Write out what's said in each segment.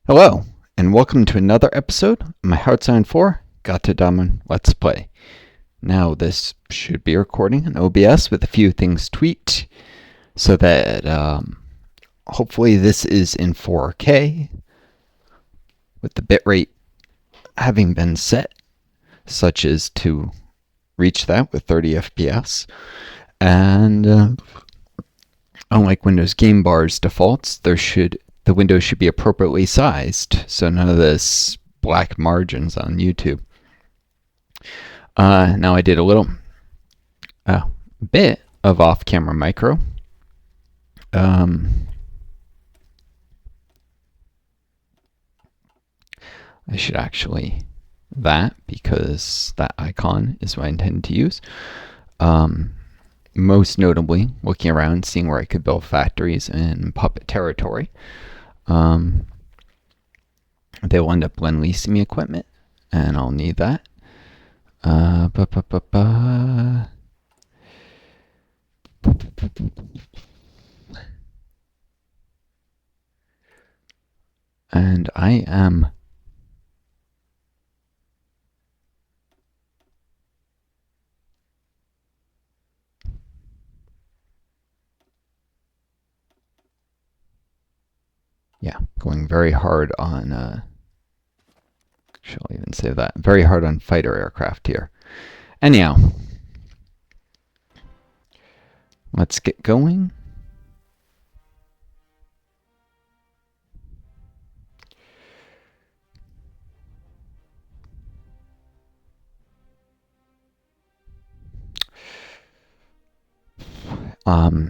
Hello, and welcome to another episode of my Hearts Iron 4 Gotterdammerung Let's Play. Now, this should be recording in OBS with a few things tweaked so that hopefully this is in 4K with the bitrate having been set, such as to reach that with 30 FPS. And unlike Windows Game Bar's defaults, the window should be appropriately sized, so none of this black margins on YouTube. Now I did a little bit of off-camera micro. I should actually that, because that icon is what I intend to use. Most notably, looking around, seeing where I could build factories in puppet territory. They will end up leasing me equipment, and I'll need that. And I am going very hard on shall I even say that? Very hard on fighter aircraft here. Anyhow, let's get going.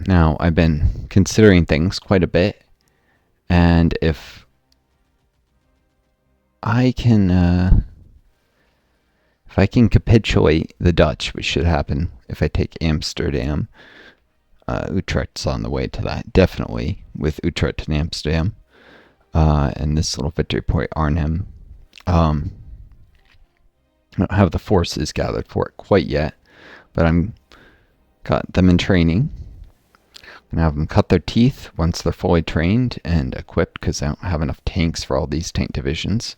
Now, I've been considering things quite a bit, and if I can capitulate the Dutch, which should happen if I take Amsterdam, Utrecht's on the way to that, definitely, with Utrecht and Amsterdam, and this little victory point, Arnhem. I don't have the forces gathered for it quite yet, but I'm got them in training. I'm gonna have them cut their teeth once they're fully trained and equipped, because I don't have enough tanks for all these tank divisions.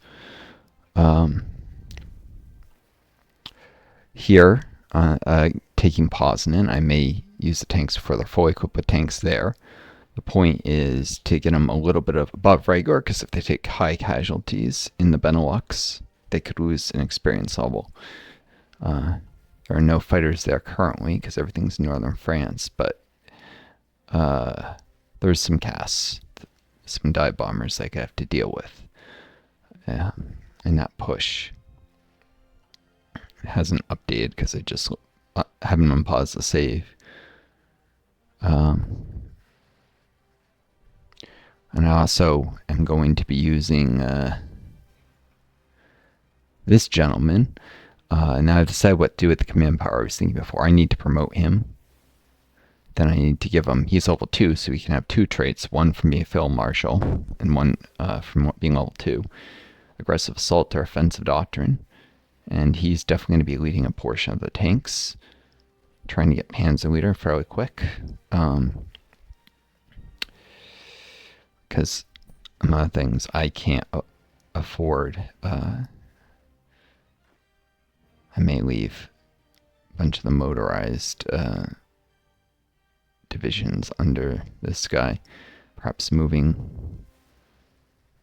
Here, taking Poznan, I may use the tanks before they're fully equipped with tanks there. The point is to get them a little bit above regular, because if they take high casualties in the Benelux, they could lose an experience level. There are no fighters there currently, because everything's northern France, but there's some CAS, some dive bombers they could have to deal with. And that push hasn't updated because I just haven't unpaused the save. And I also am going to be using this gentleman. Now I've decided what to do with the command power I was thinking before. I need to promote him. Then I need to give him, he's level 2, so he can have 2 traits, one from being a field marshal, and one from being level 2. Aggressive assault or offensive doctrine. And he's definitely going to be leading a portion of the tanks. Trying to get Panzer leader fairly quick. Because among other things, I can't afford. I may leave a bunch of the motorized divisions under this guy. Perhaps moving.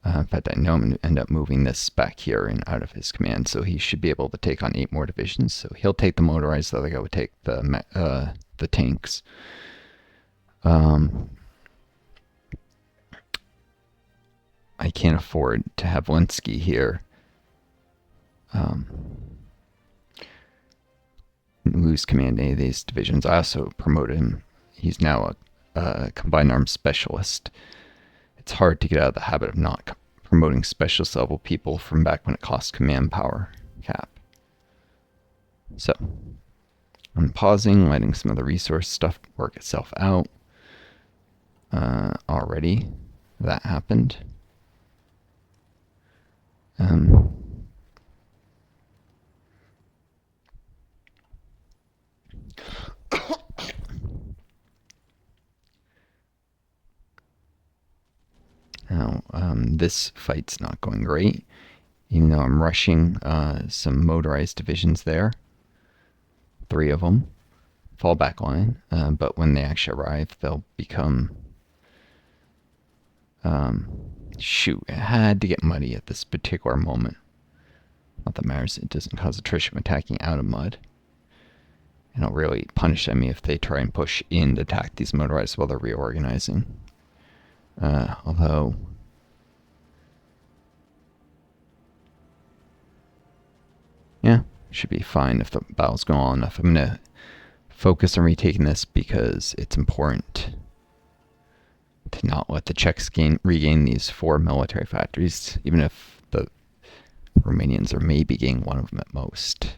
In fact, I know I'm going to end up moving this back here and out of his command, so he should be able to take on 8 more divisions. So he'll take the motorized, the other guy would take the tanks. I can't afford to have Linsky here lose command any of these divisions. I also promoted him. He's now a combined arms specialist. It's hard to get out of the habit of not promoting specialist level people from back when it cost command power cap. So, I'm pausing, letting some of the resource stuff work itself out. Already, that happened. Now, this fight's not going great, even though I'm rushing some motorized divisions there. 3 of them. Fallback line, but when they actually arrive, they'll become... shoot, it had to get muddy at this particular moment. Not that matters, it doesn't cause attrition from attacking out of mud. And it'll really punish me if they try and push in to attack these motorized while they're reorganizing. Although... yeah, should be fine if the battle's going on enough. I'm going to focus on retaking this because it's important to not let the Czechs regain these 4 military factories, even if the Romanians are maybe gaining one of them at most.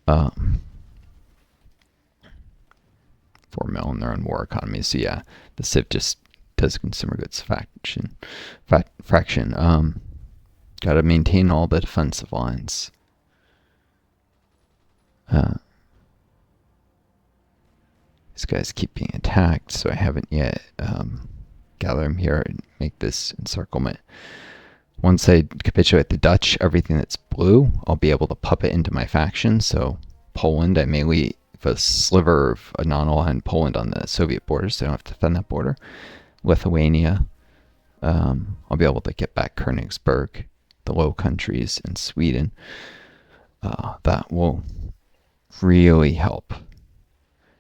4 mil in their own war economy. So yeah, the Civ just does consumer goods fraction. Got to maintain all the defensive lines. These guys keep being attacked, so I haven't yet gathered them here and make this encirclement. Once I capitulate the Dutch, everything that's blue, I'll be able to puppet into my faction. So Poland, I may leave a sliver of a non-aligned Poland on the Soviet border, so I don't have to defend that border. Lithuania, I'll be able to get back Königsberg, the Low Countries, and Sweden. That will really help.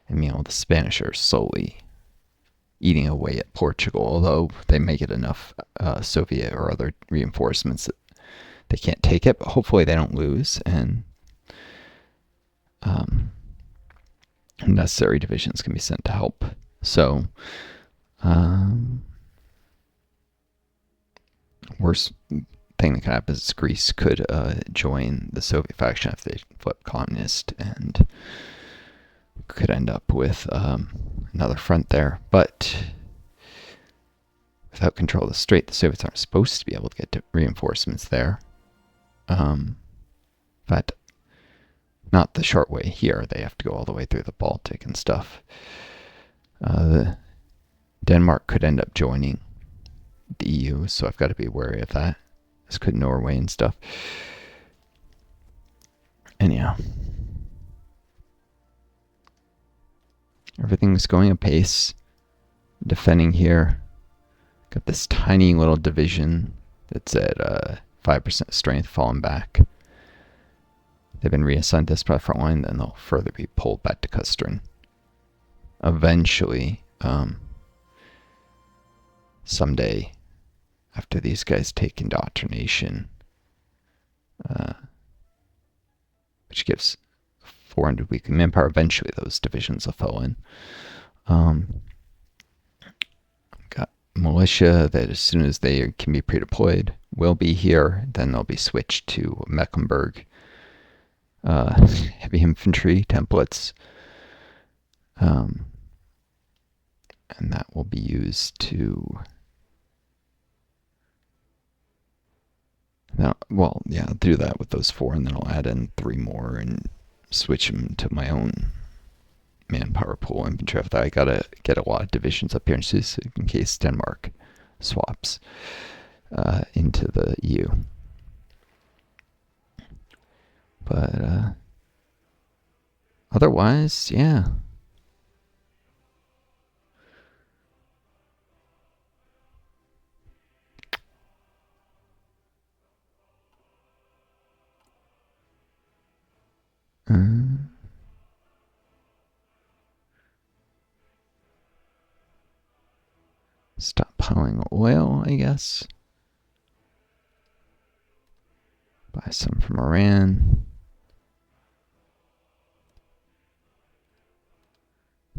And the Spanish are slowly eating away at Portugal, although they may get enough Soviet or other reinforcements that they can't take it, but hopefully they don't lose, and necessary divisions can be sent to help. So, worst thing that could happen is Greece could join the Soviet faction if they flip communist, and could end up with another front there. But without control of the strait, the Soviets aren't supposed to be able to get to reinforcements there. But not the short way here. They have to go all the way through the Baltic and stuff. Denmark could end up joining the EU, so I've got to be wary of that. As could Norway and stuff. Anyhow. Everything's going apace. Defending here. Got this tiny little division that's at 5% strength falling back. They've been reassigned to this front line, then they'll further be pulled back to Kustrin. Eventually, someday, after these guys take indoctrination, which gives 400 weekly manpower, eventually those divisions will fill in. Got militia that as soon as they can be pre-deployed will be here, then they'll be switched to Mecklenburg heavy infantry templates, and that will be used to I'll do that with those 4, and then I'll add in 3 more and switch them to my own manpower pool infantry. After that, I gotta get a lot of divisions up here in case Denmark swaps into the EU. But otherwise, yeah. Stockpiling oil, I guess. Buy some from Iran.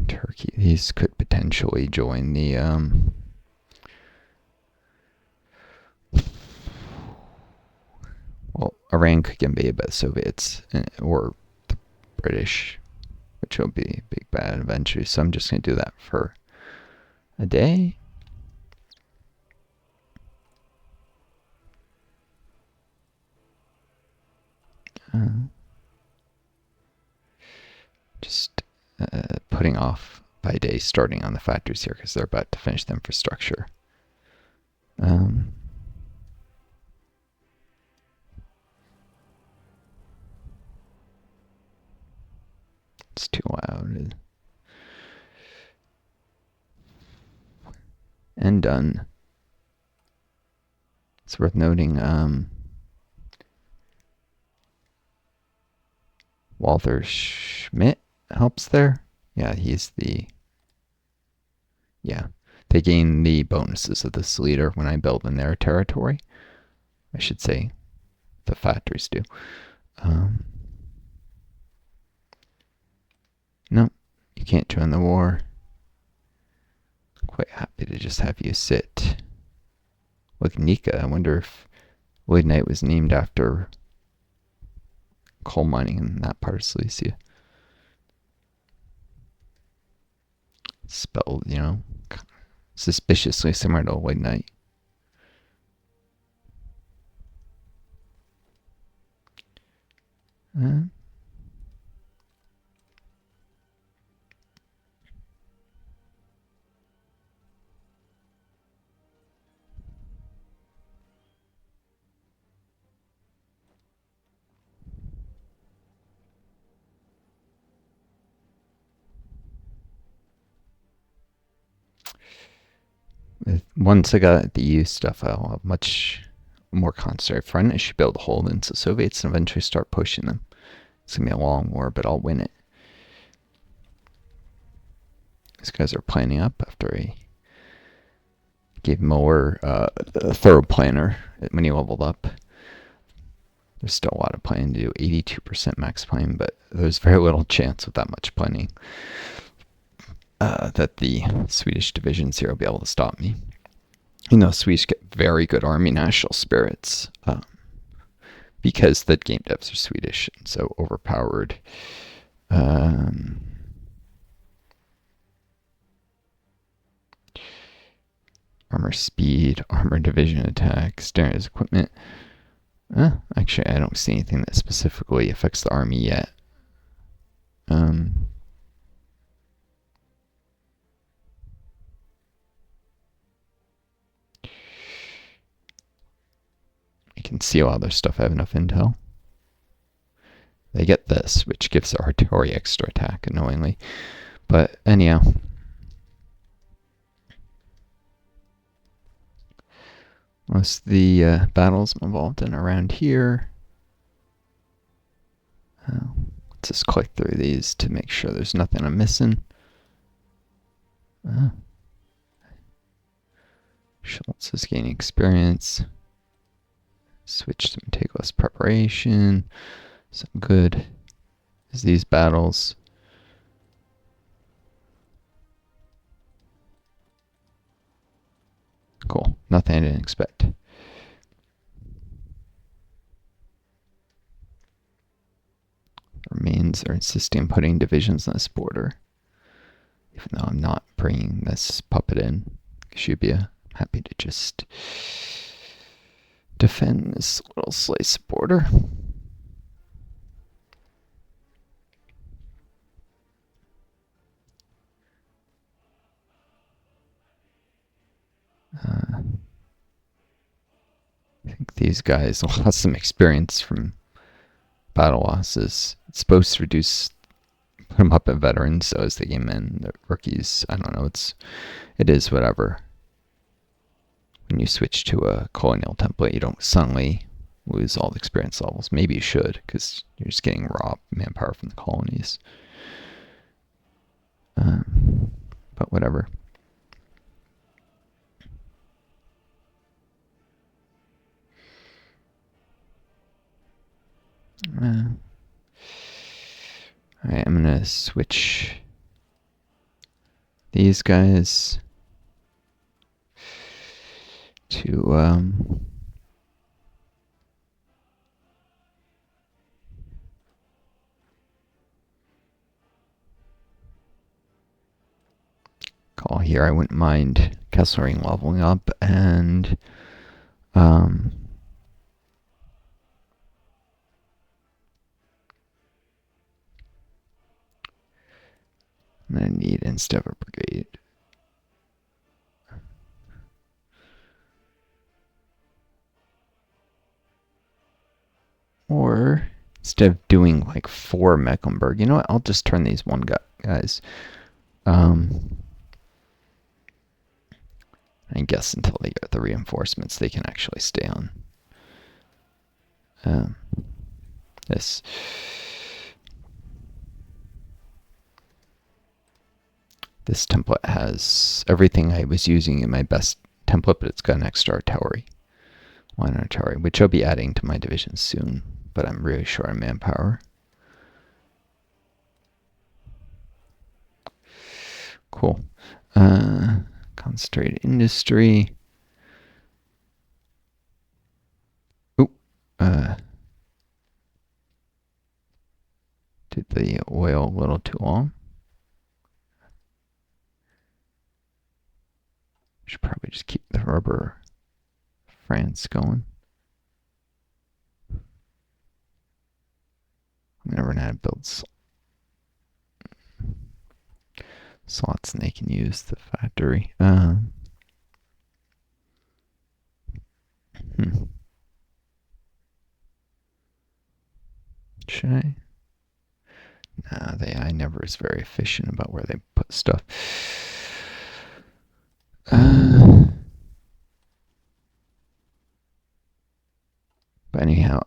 Turkey. These could potentially join the well, Iran could get invaded by the Soviets or the British, which will be big bad eventually. So I'm just going to do that for a day. Just putting off by day starting on the factories here because they're about to finish the infrastructure. Um, it's too loud. And done. It's worth noting, Walter Schmidt helps there. Yeah, he's the... Yeah, they gain the bonuses of this leader when I build in their territory. I should say the factories do. No, you can't join the war. Quite happy to just have you sit. Look, Nika, I wonder if Lignite was named after coal mining in that part of Silesia. Spelled, suspiciously similar to Lignite. Once I got the EU stuff, I'll have much more concentrated front. I should be able to hold into the Soviets and eventually start pushing them. It's going to be a long war, but I'll win it. These guys are planning up after I gave Mower a thorough planner when he leveled up. There's still a lot of planning to do, 82% max planning, but there's very little chance with that much planning that the Swedish divisions here will be able to stop me. Swedish get very good army national spirits because the game devs are Swedish and so overpowered. Armor speed, armor division attack, standardized equipment. Actually, I don't see anything that specifically affects the army yet. I can see all their stuff. I have enough intel. They get this, which gives the artillery extra attack, annoyingly. But anyhow. Most of the battles I'm involved in around here. Let's just click through these to make sure there's nothing I'm missing. Schultz is gaining experience. Switch to meticulous preparation. So good as these battles. Cool. Nothing I didn't expect. Remains are insisting on putting divisions on this border. Even though I'm not bringing this puppet in. Should be happy to just defend this little slice of border. I think these guys lost some experience from battle losses. It's supposed to put them up at veterans, so as they game in, the rookies, I don't know, it is whatever. When you switch to a colonial template, you don't suddenly lose all the experience levels. Maybe you should, because you're just getting raw manpower from the colonies. But whatever. Alright, I'm gonna switch these guys to call here. I wouldn't mind Kesslering leveling up and I'm gonna need instead of a brigade. Or instead of doing like 4 Mecklenburg, you know what? I'll just turn these one guys. I guess until they get the reinforcements, they can actually stay on this. This template has everything I was using in my best template, but it's got an extra artillery, line artillery, which I'll be adding to my division soon, but I'm really short on manpower. Cool. Concentrated industry. Oop. Did the oil a little too long. Should probably just keep the rubber France going. I'm gonna run out of builds slots and they can use the factory. Should I? Nah, the AI never is very efficient about where they put stuff. But anyhow,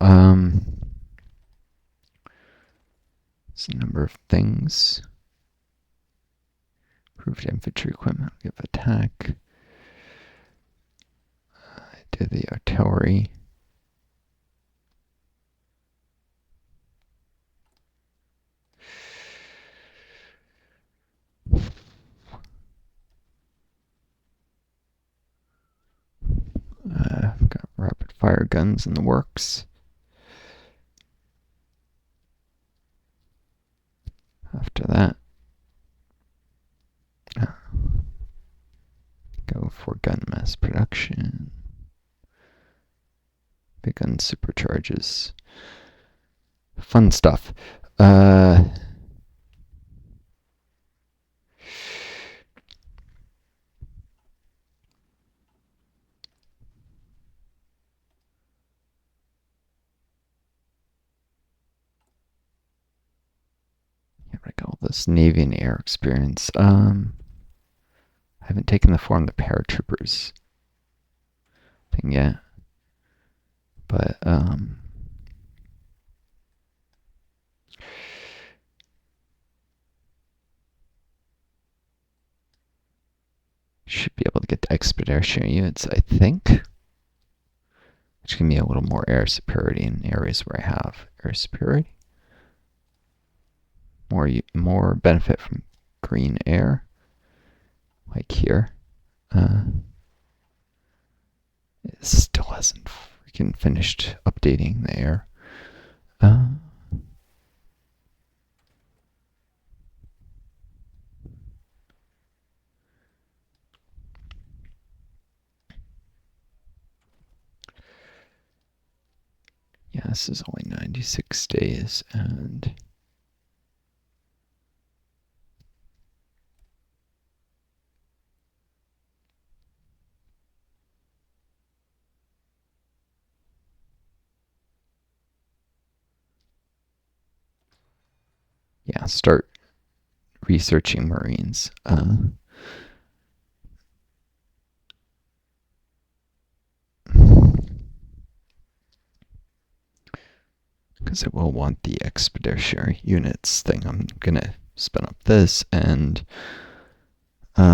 it's a number of things. Improved infantry equipment, give attack. I did the artillery. Got rapid fire guns in the works. After that, go for gun mass production. Big gun supercharges. Fun stuff. All this Navy and air experience. I haven't taken the form of the paratroopers thing yet, but should be able to get the expeditionary units, I think, which can be a little more air superiority in areas where I have air superiority. More benefit from green air, like here. It still hasn't freaking finished updating the air. Yeah, this is only 96 days, and yeah, start researching Marines. Because I will want the expeditionary units thing. I'm gonna spin up this, and if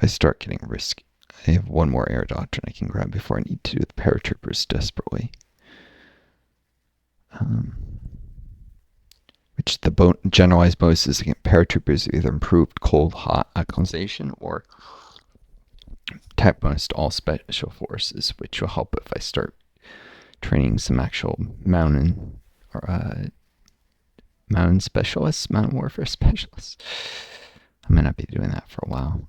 I start getting risky, I have one more air doctrine I can grab before I need to do the paratroopers desperately. Which the generalized bonuses against paratroopers either improved cold-hot acclimatization or attack bonus to all special forces, which will help if I start training some actual mountain or mountain specialists, mountain warfare specialists. I might not be doing that for a while.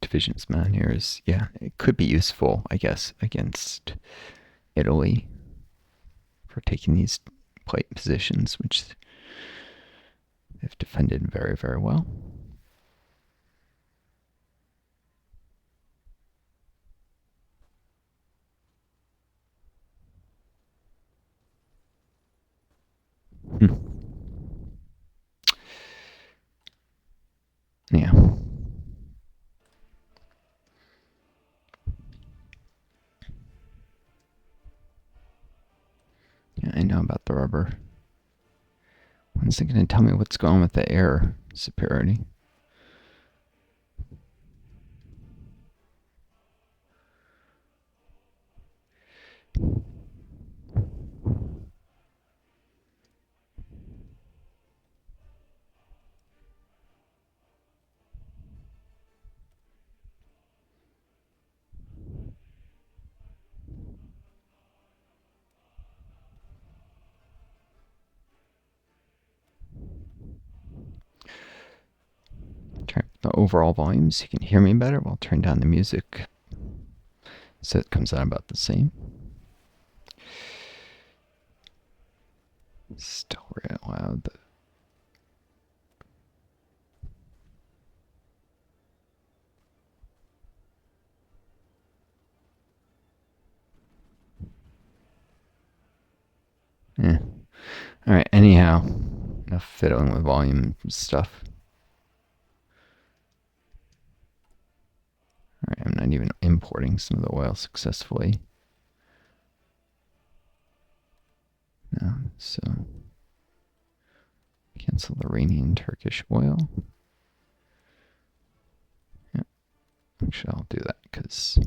Divisions man here is, yeah, it could be useful, I guess, against Italy for taking these plate positions, which they've defended very, very well. Yeah. Yeah, I know about the rubber. When's it going to tell me what's going on with the air superiority? Turn up the overall volume so you can hear me better. We'll turn down the music so it comes out about the same. Still real loud. Yeah. Alright, anyhow. Enough fiddling with volume stuff. Alright, I'm not even importing some of the oil successfully. No, so cancel the Iranian Turkish oil. Yeah, actually I'll do that because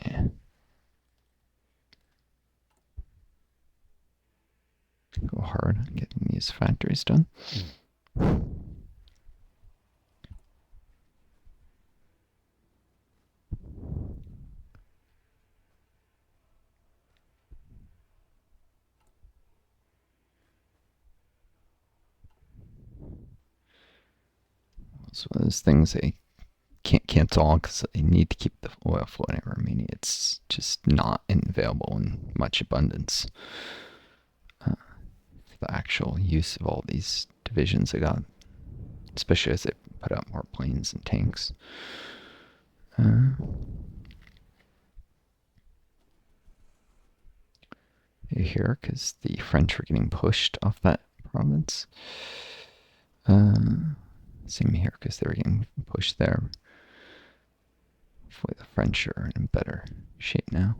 yeah. Go hard on getting these factories done. It's one of those things they can't cancel all because they need to keep the oil flowing. I mean, it's just not available in much abundance. The actual use of all these divisions they got, especially as they put out more planes and tanks. Here, because the French were getting pushed off that province. Same here, because they were getting pushed there. Hopefully the French are in better shape now.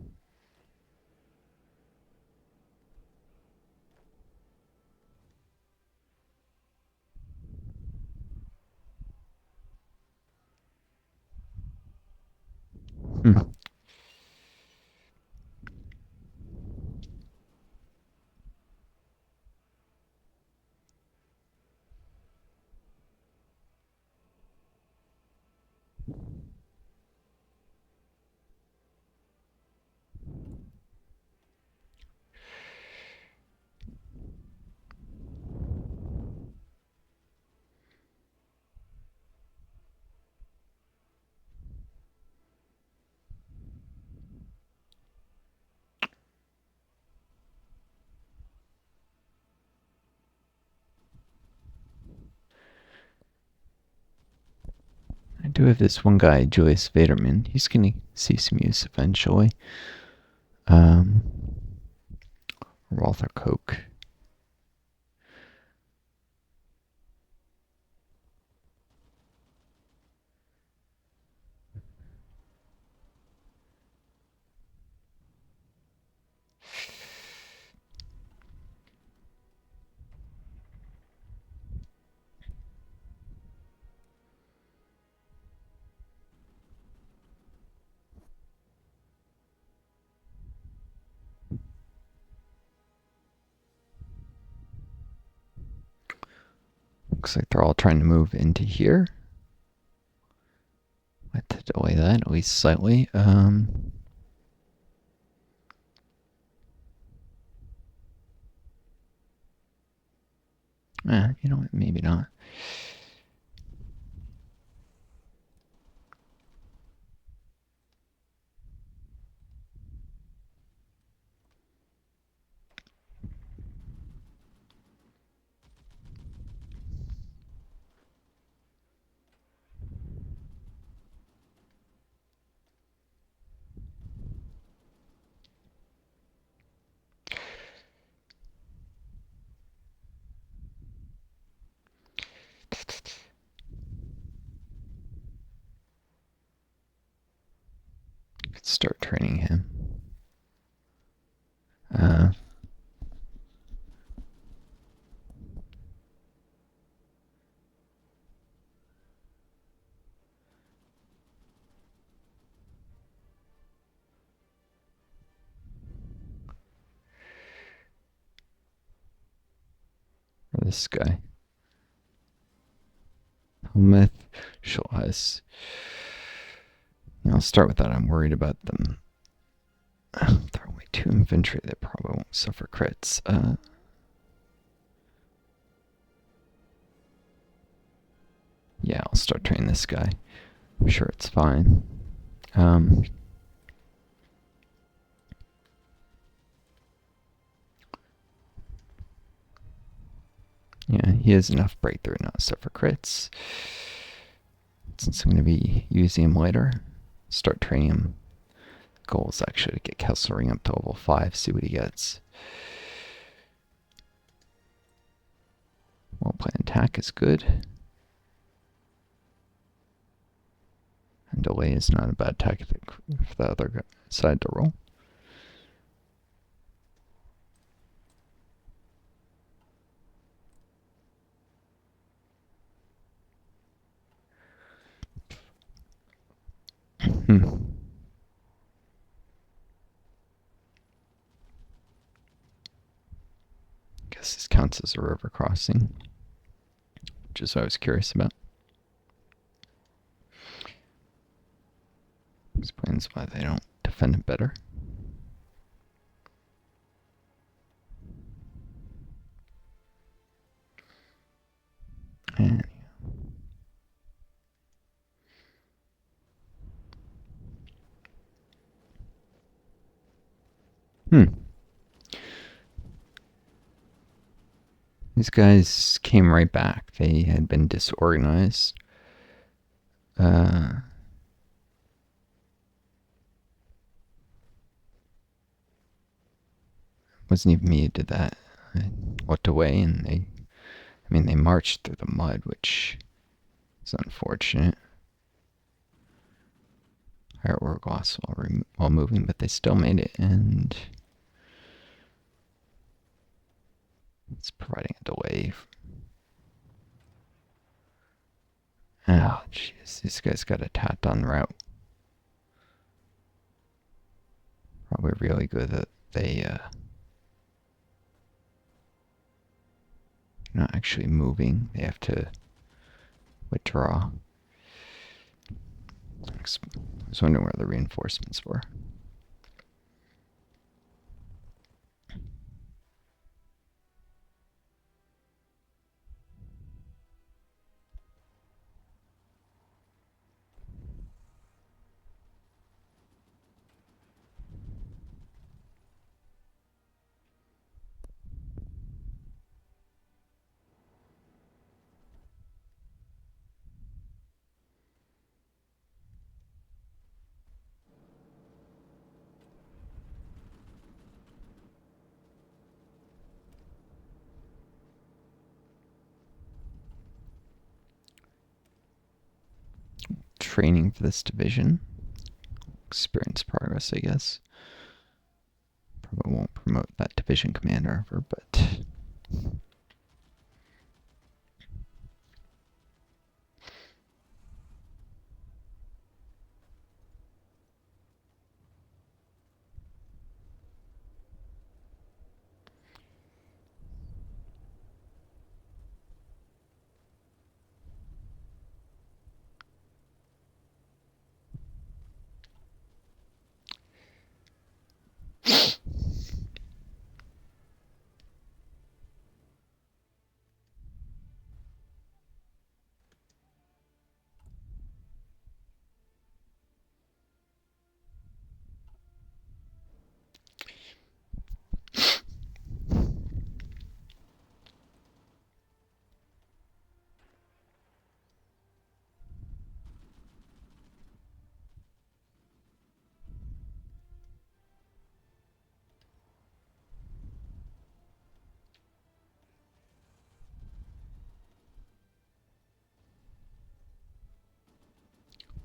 I do have this one guy, Julius Vaderman. He's going to see some use eventually. Walther Koch. Looks like they're all trying to move into here. I had to delay that at least slightly. You know what? Maybe not. start training him. Or this guy. Helmuth, Schulheiss. I'll start with that. I'm worried about them. They're only 2 infantry. They probably won't suffer crits. Yeah, I'll start training this guy. I'm sure it's fine. Yeah, he has enough breakthrough not to suffer crits. Since I'm going to be using him later, start training him. The goal is actually to get Kesselring up to level 5, see what he gets. Well-planned attack is good. And delay is not a bad tactic for the other side to roll. Guess this counts as a river crossing, which is what I was curious about. Explains why they don't defend it better. And these guys came right back. They had been disorganized. Wasn't even me who did that. I looked away and they marched through the mud, which is unfortunate. Higher org loss while moving, but they still made it, and it's providing a delay. Oh, jeez, this guy's got a tat on route. Probably really good that they not actually moving. They have to withdraw. I was wondering where the reinforcements were. Training for this division. Experience progress, I guess. Probably won't promote that division commander ever, but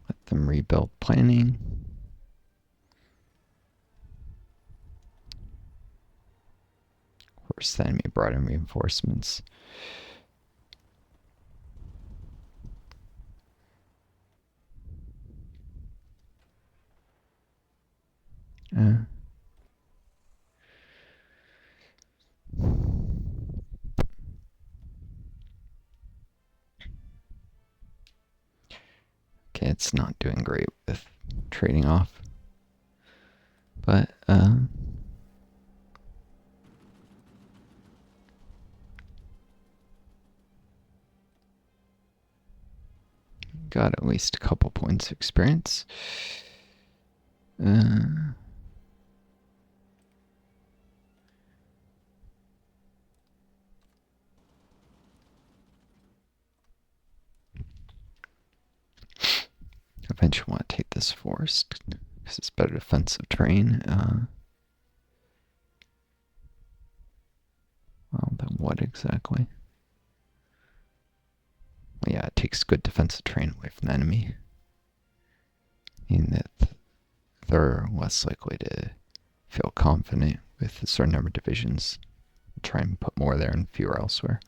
let them rebuild planning. course, the enemy brought in reinforcements. Okay, it's not doing great with trading off. But, got at least a couple points of experience. Eventually want to take this forest because it's better defensive terrain. Well, then what exactly? Well, yeah, it takes good defensive terrain away from the enemy. Meaning that they're less likely to feel confident with a certain number of divisions. Try and put more there and fewer elsewhere.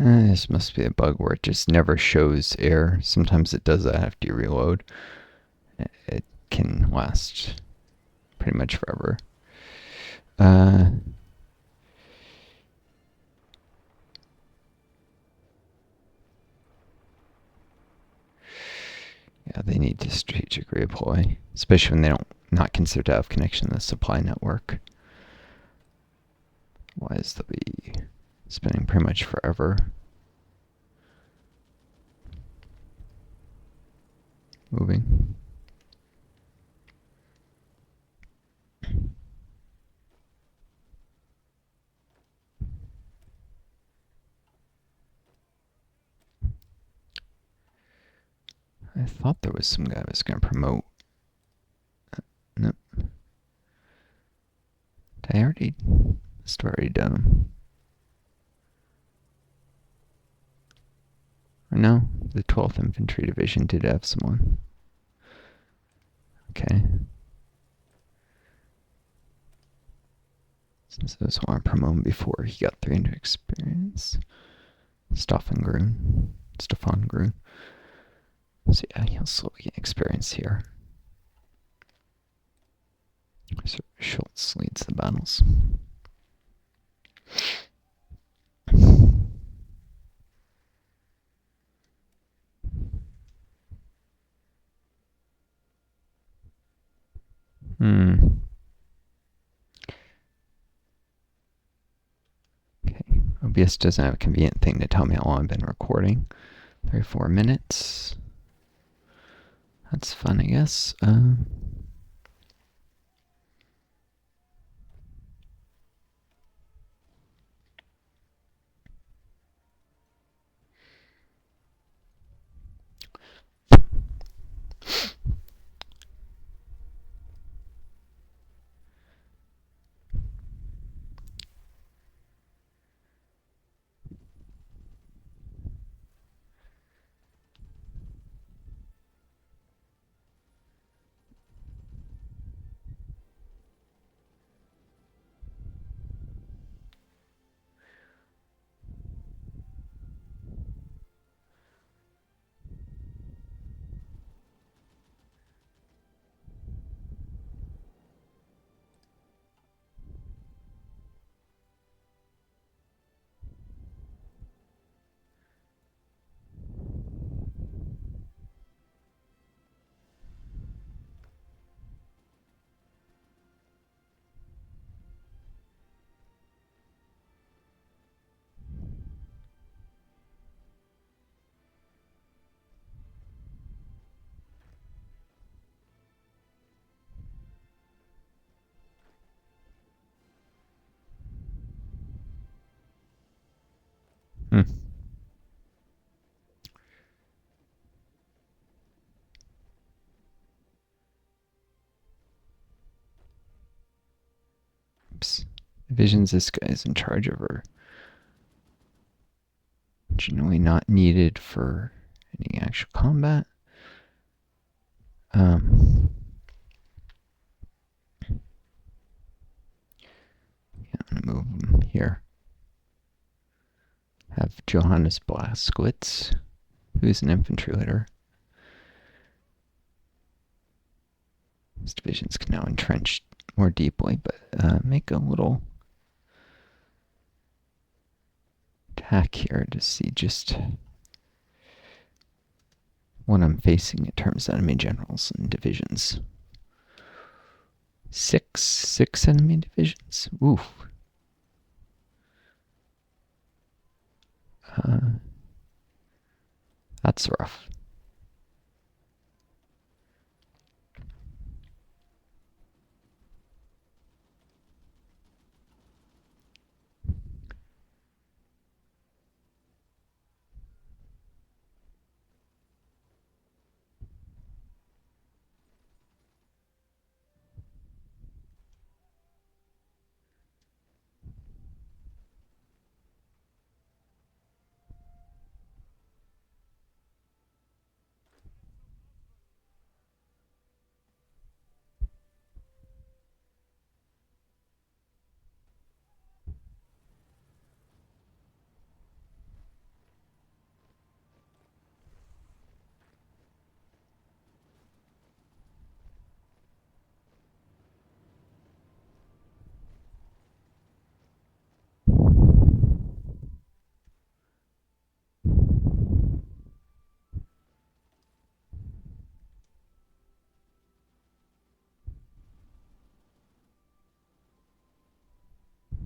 This must be a bug where it just never shows error. Sometimes it does that after you reload. It can last pretty much forever. Yeah, they need to strategically redeploy, especially when they don't not consider to have connection to the supply network. Otherwise, they'll be spending pretty much forever moving. I thought there was some guy I was going to promote. Nope. Did I already? Must have already done them. Or no, the 12th Infantry Division did have someone. Okay. Since I was want to promote him before he got 300 experience. Stefan Grun. So yeah, he'll slowly get experience here. So Schultz leads the battles. Okay, OBS doesn't have a convenient thing to tell me how long I've been recording. 34 minutes. That's fun, I guess. Hmm. Oops. Divisions this guy is in charge of are generally not needed for any actual combat. Yeah, I'm gonna move him here. Have Johannes Blaskowitz, who's an infantry leader. His divisions can now entrench more deeply, but make a little attack here to see just what I'm facing in terms of enemy generals and divisions. Six enemy divisions. Oof. That's rough.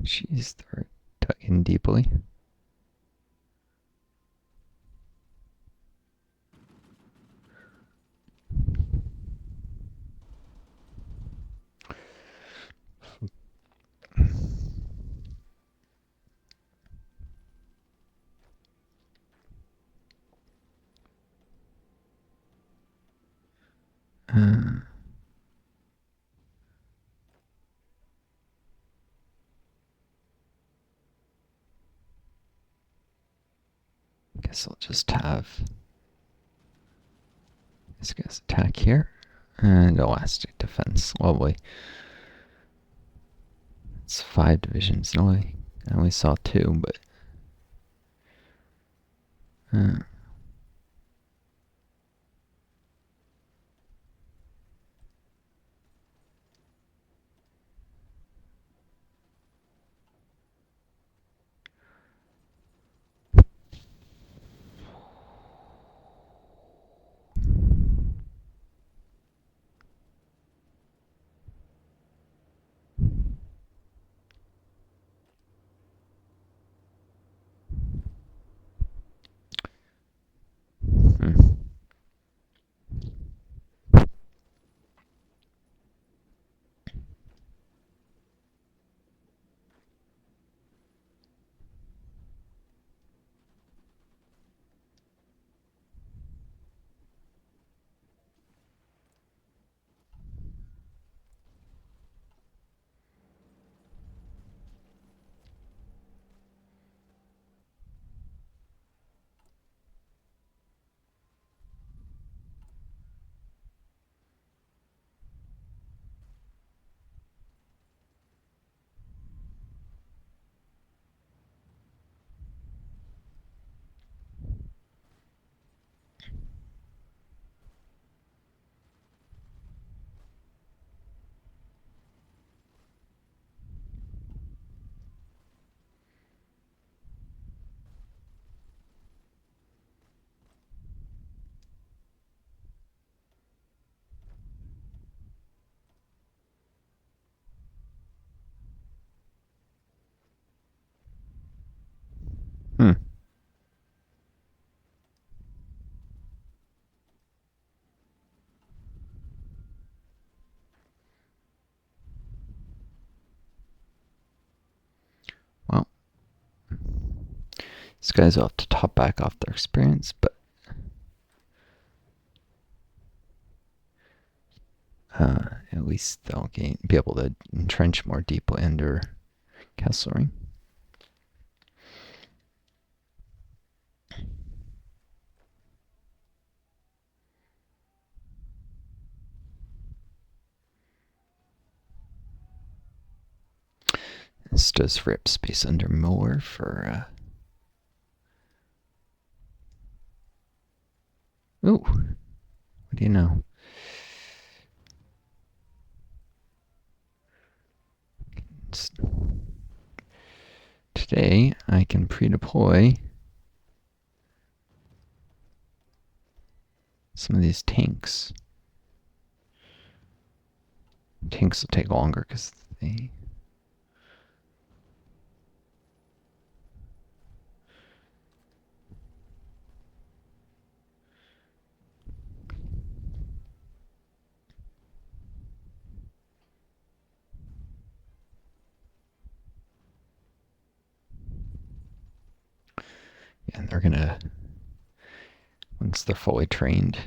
Jeez, they're dug in deeply. Guess I'll just have this guy's attack here and elastic defense. Lovely. It's 5 divisions. I only saw 2, but These guys will have to top back off their experience, but at least they'll be able to entrench more deeply under Castle Ring. This does free up space under Mower for ooh, what do you know? Today I can pre-deploy some of these tanks. Tanks will take longer because they and they're gonna, once they're fully trained,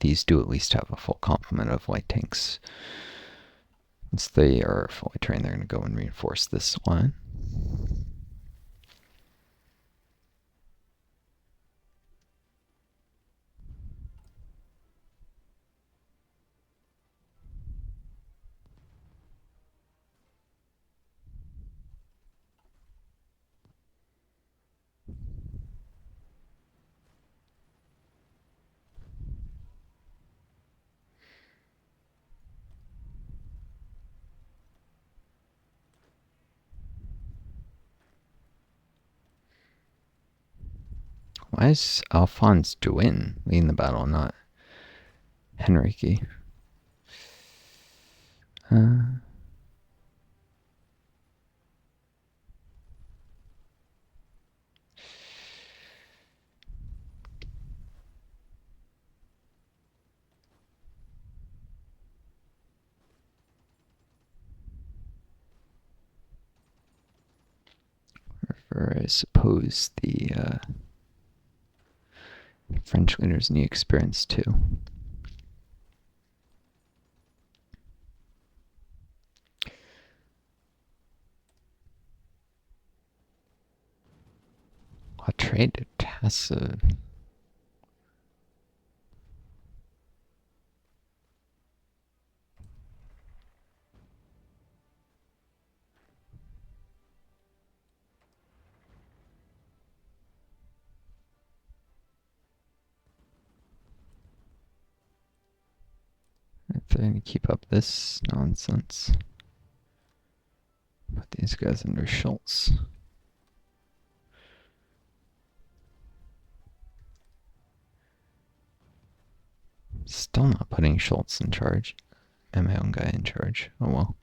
these do at least have a full complement of light tanks. Once they are fully trained, they're going to go and reinforce this line. Why is Alphonse Duin leading the battle, not Henrique? Or I suppose the French leaders need experience too. A trade to Tassa. If they're going to keep up this nonsense, put these guys under Schultz. Still not putting Schultz in charge. And my own guy in charge. Oh well.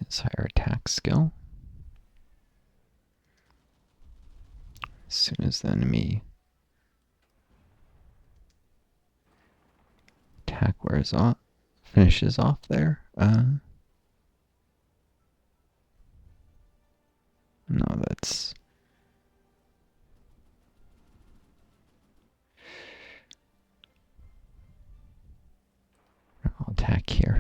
His higher attack skill. As soon as the enemy attack wears off, finishes off there. No, that's I'll attack here.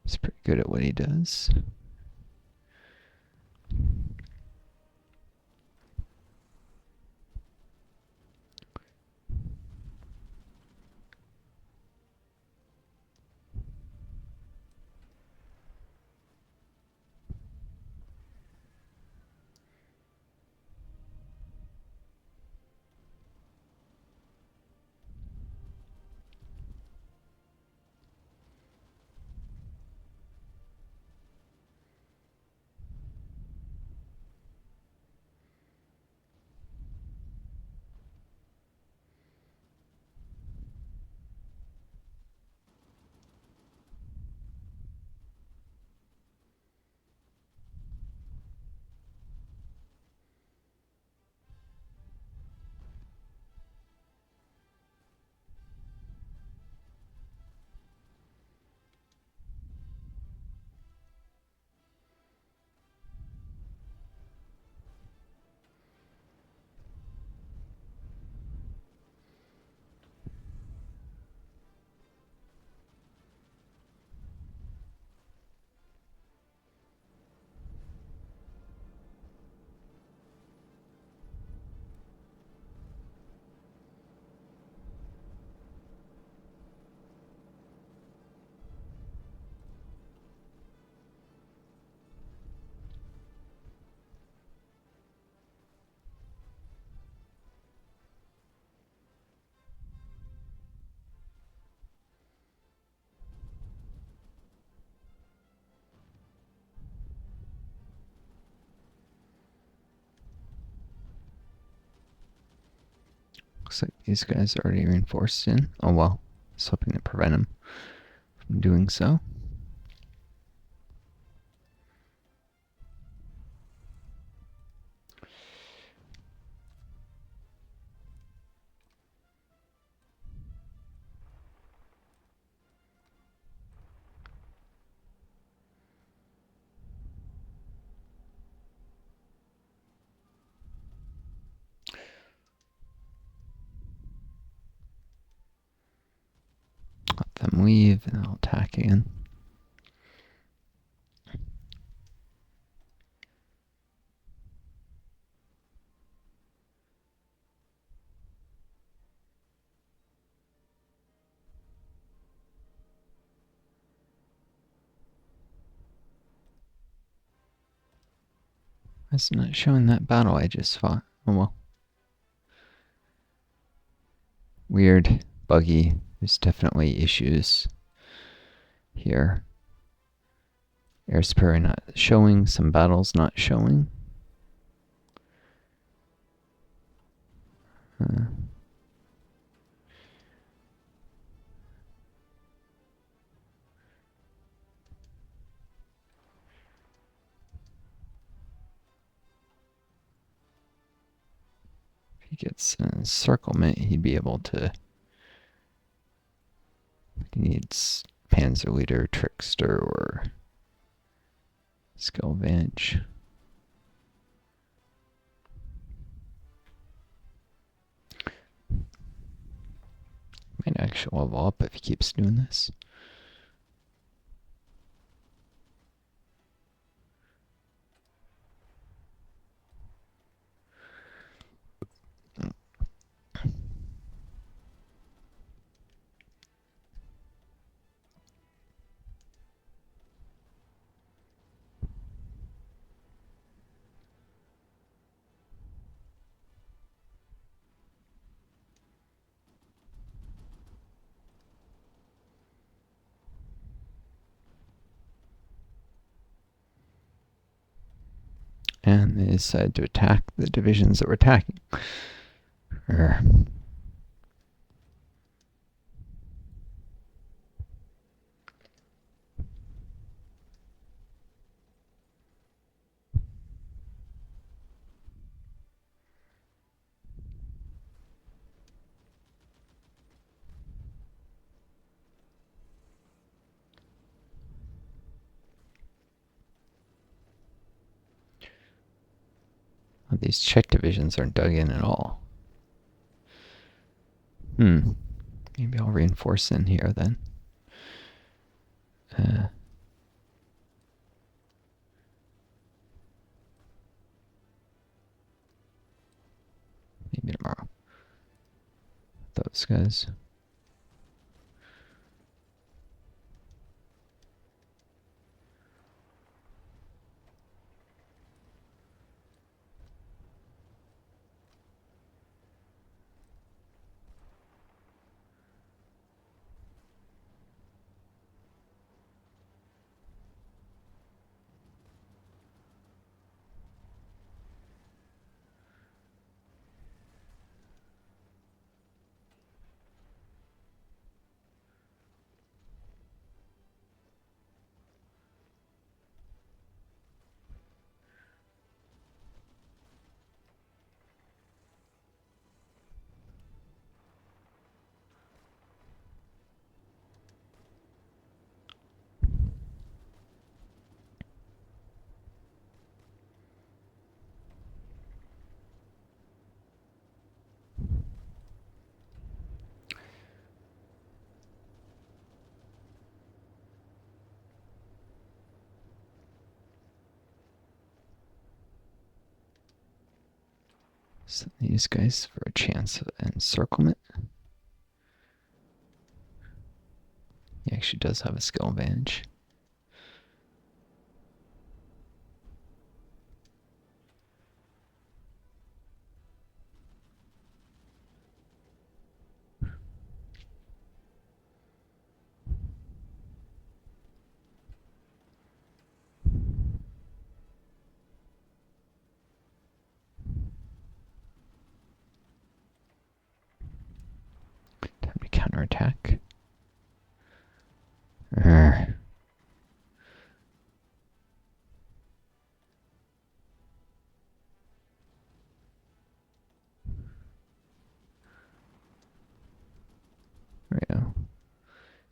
He's pretty good at what he does. Looks like these guys are already reinforced in. Oh well, I was hoping to prevent them from doing so. Let them leave and I'll attack again. It's not showing that battle I just fought. Oh well. Weird, buggy. There's definitely issues here. Air superior not showing, some battles not showing. If he gets an encirclement, he'd be able to. He needs Panzer Leader, Trickster, or Skill Advantage. Might actually level up if he keeps doing this. And they decided to attack the divisions that were attacking. These Czech divisions aren't dug in at all. Maybe I'll reinforce in here then. Maybe tomorrow. Those guys. Send these guys for a chance of encirclement. He actually does have a skill advantage.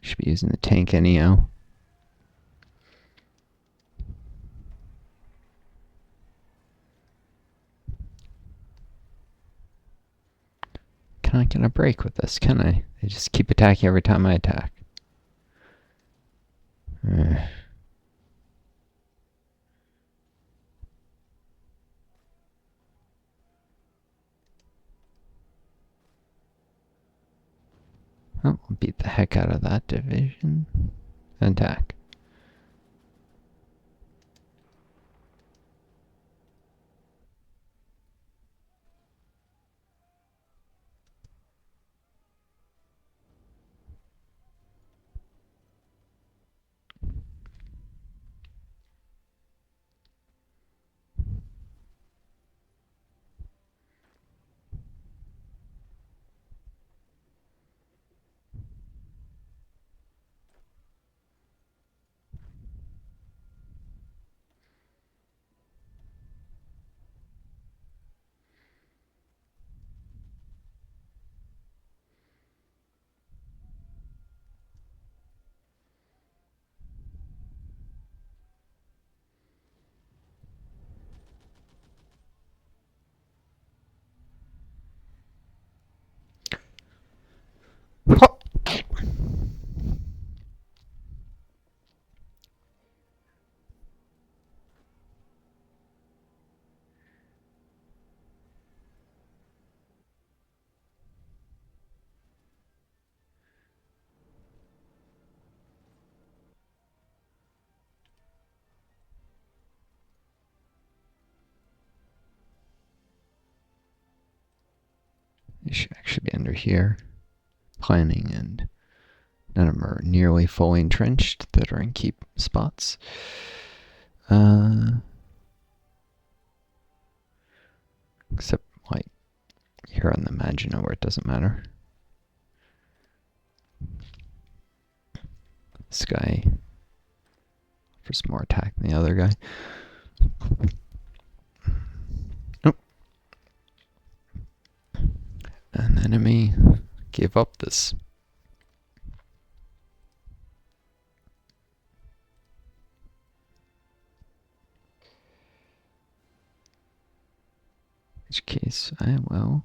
Should be using the tank anyhow. Can I get a break with this? Can I? They just keep attacking every time I attack. Oh, I'll beat the heck out of that division. Attack. They should actually be under here. Planning, and none of them are nearly fully entrenched that are in keep spots. Except like here on the Maginot where it doesn't matter. This guy offers more attack than the other guy. Nope. An enemy gave up this. In which case, I will.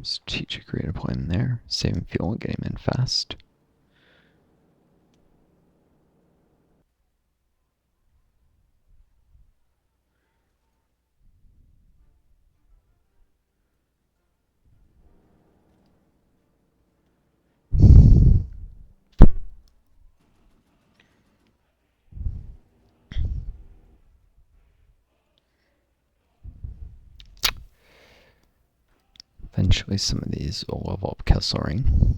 Strategic redeployment there. Saving fuel and getting him in fast. Eventually some of these will level up Kesselring.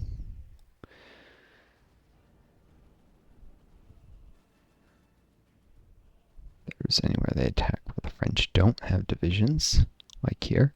If there's anywhere they attack where the French don't have divisions, like here.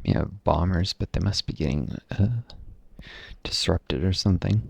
You have bombers, but they must be getting disrupted or something.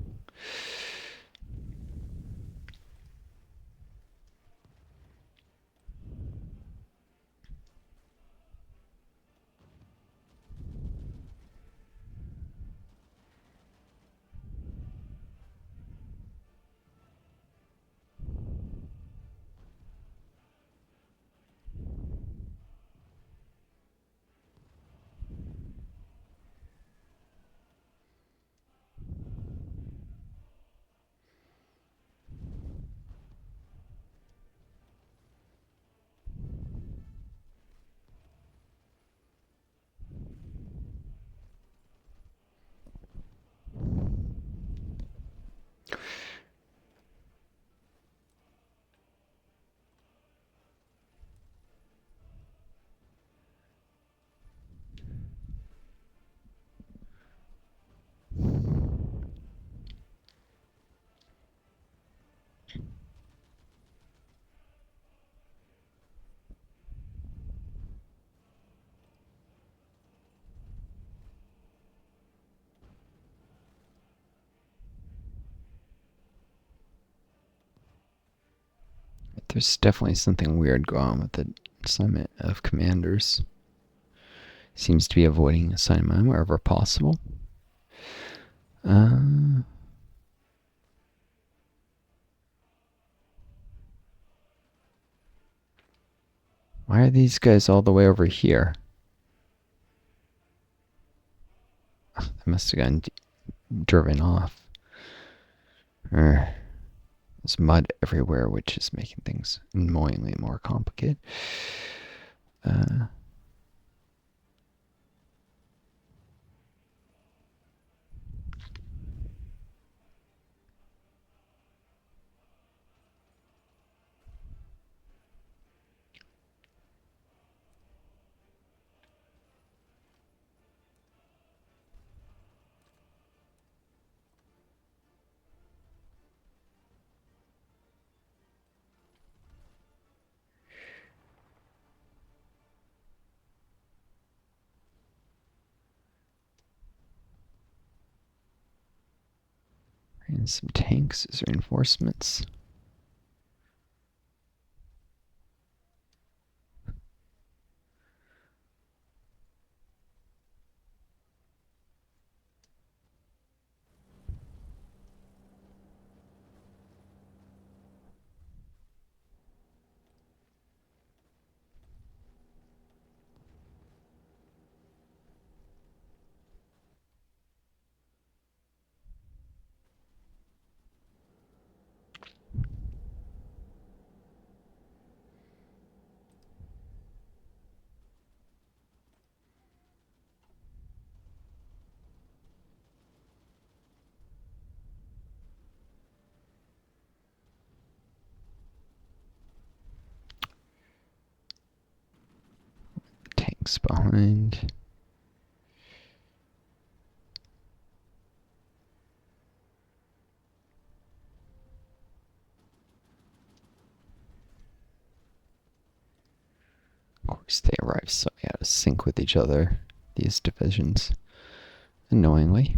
There's definitely something weird going on with the assignment of commanders. Seems to be avoiding assignment wherever possible. Why are these guys all the way over here? They must have gotten driven off. There's mud everywhere, which is making things annoyingly more complicated. And some tanks as reinforcements. Tanks behind. Of course, they arrive so out of sync with each other, these divisions. Annoyingly.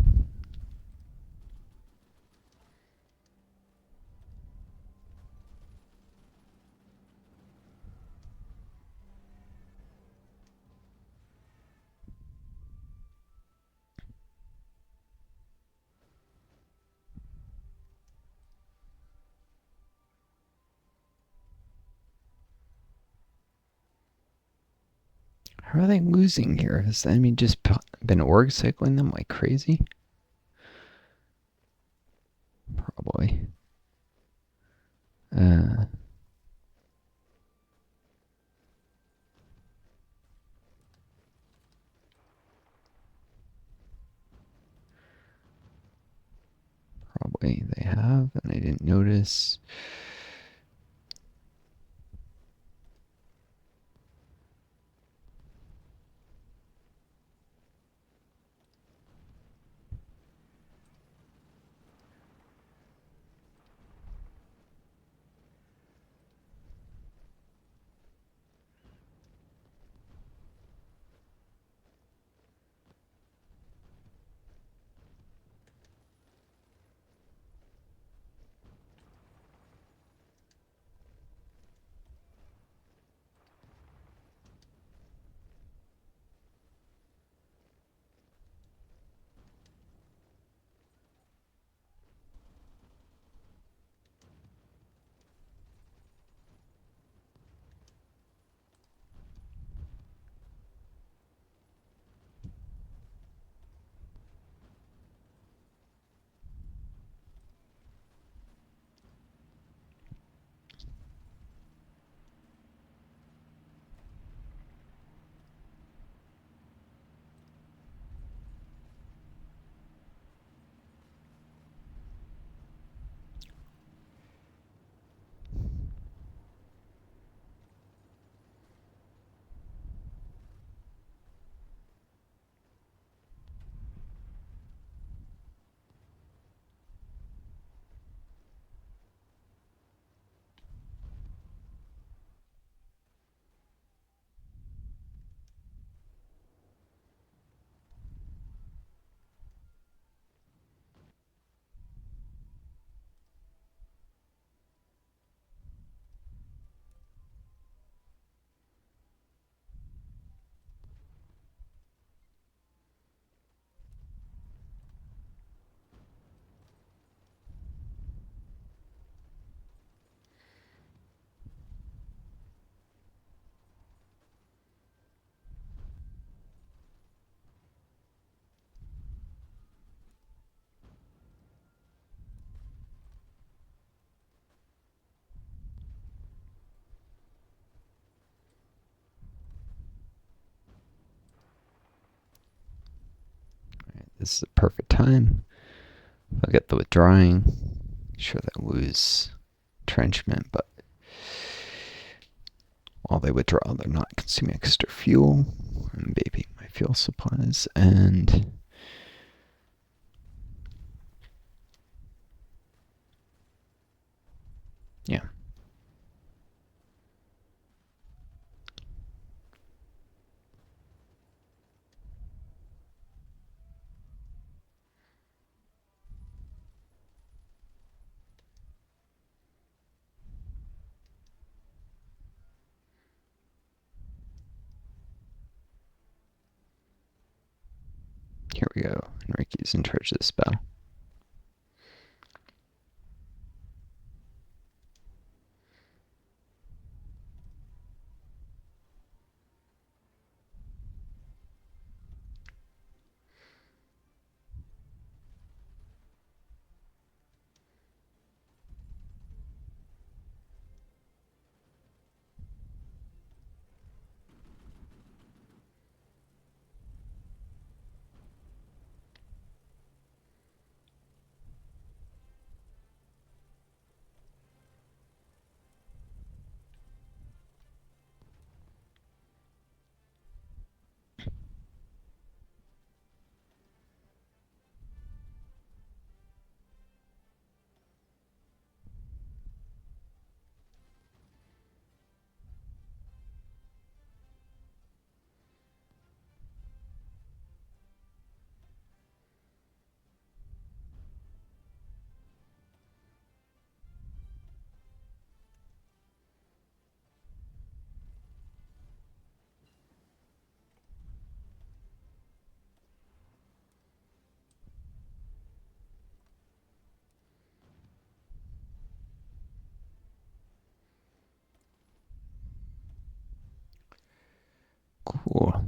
How are they losing here? Has the enemy just been org cycling them like crazy? Probably. Probably they have, and I didn't notice. this is the perfect time. I'll get the withdrawing. Sure, that was entrenchment, but while they withdraw, they're not consuming extra fuel. I'm babying my fuel supplies, and yeah. Here we go. Enrique's in charge of this battle. Cool.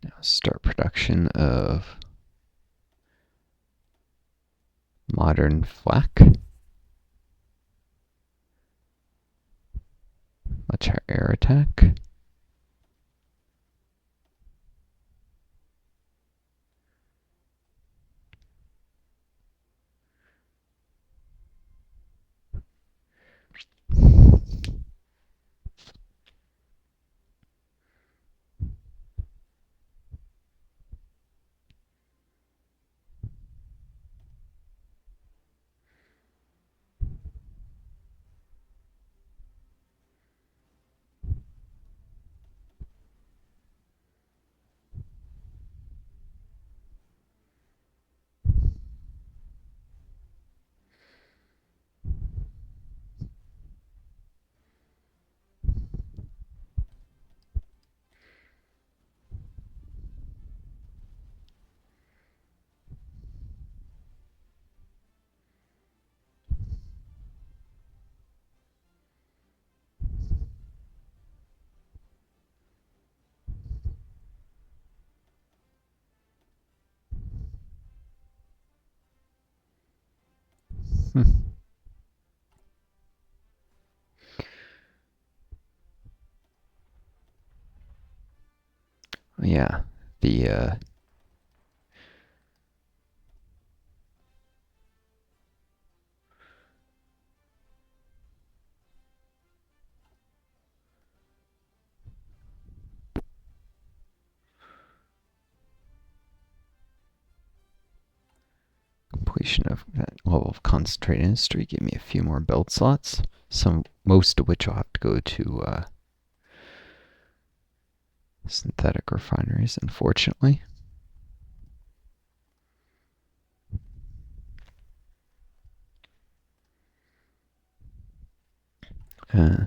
Now start production of modern flak. Much higher air attack. Yeah, the completion of that level of concentrated industry gave me a few more build slots, most of which will have to go to synthetic refineries, unfortunately. Uh,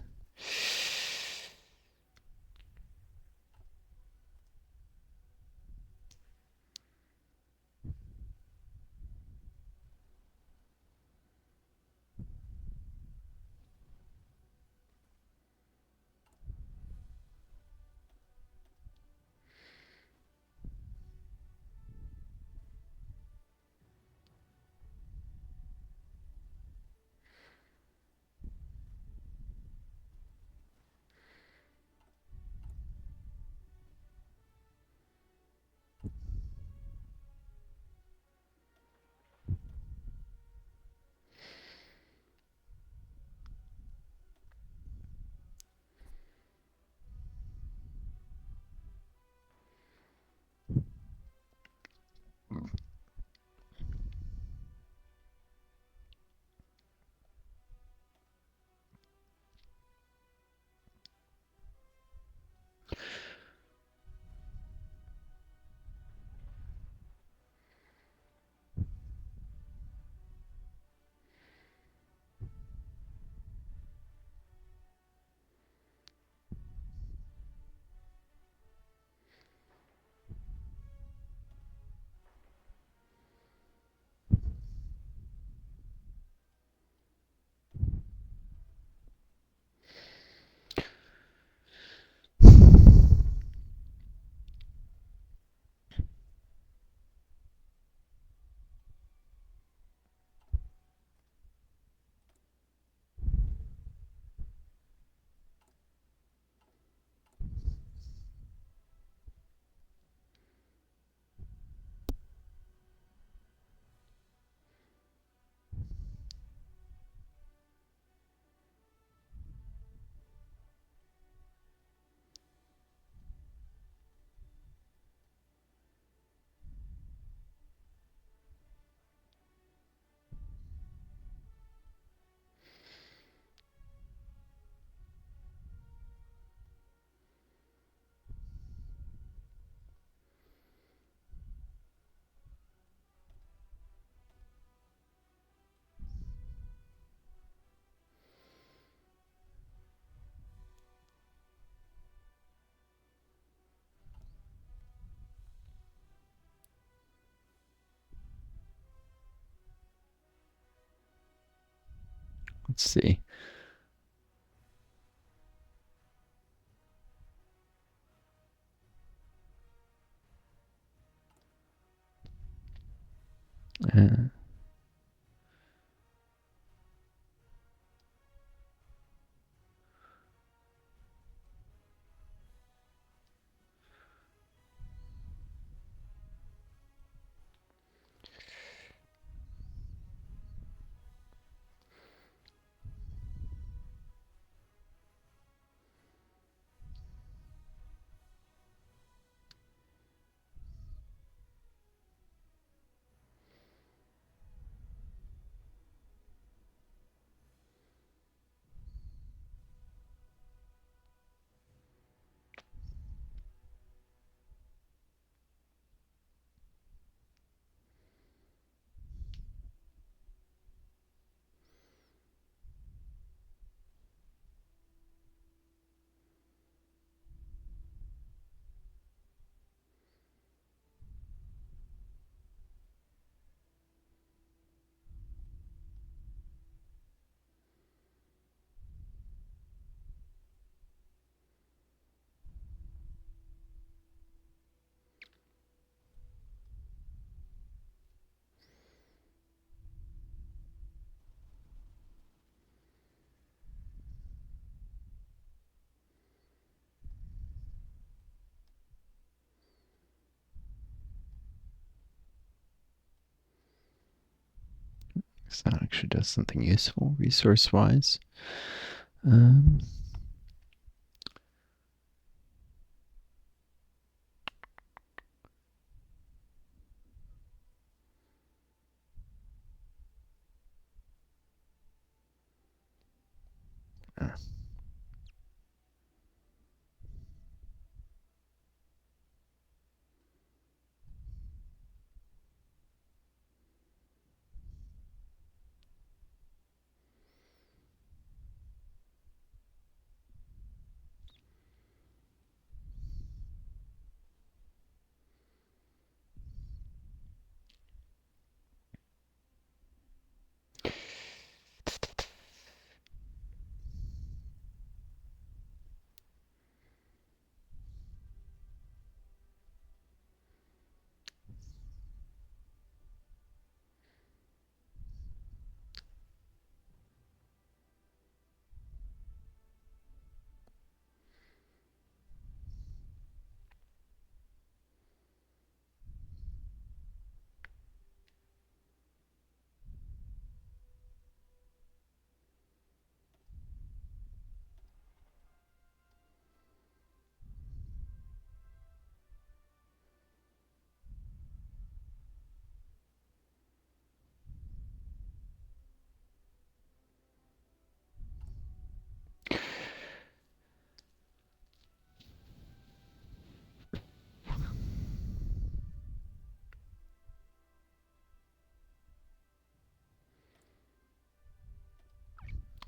Let's see. Uh, that actually does something useful resource-wise.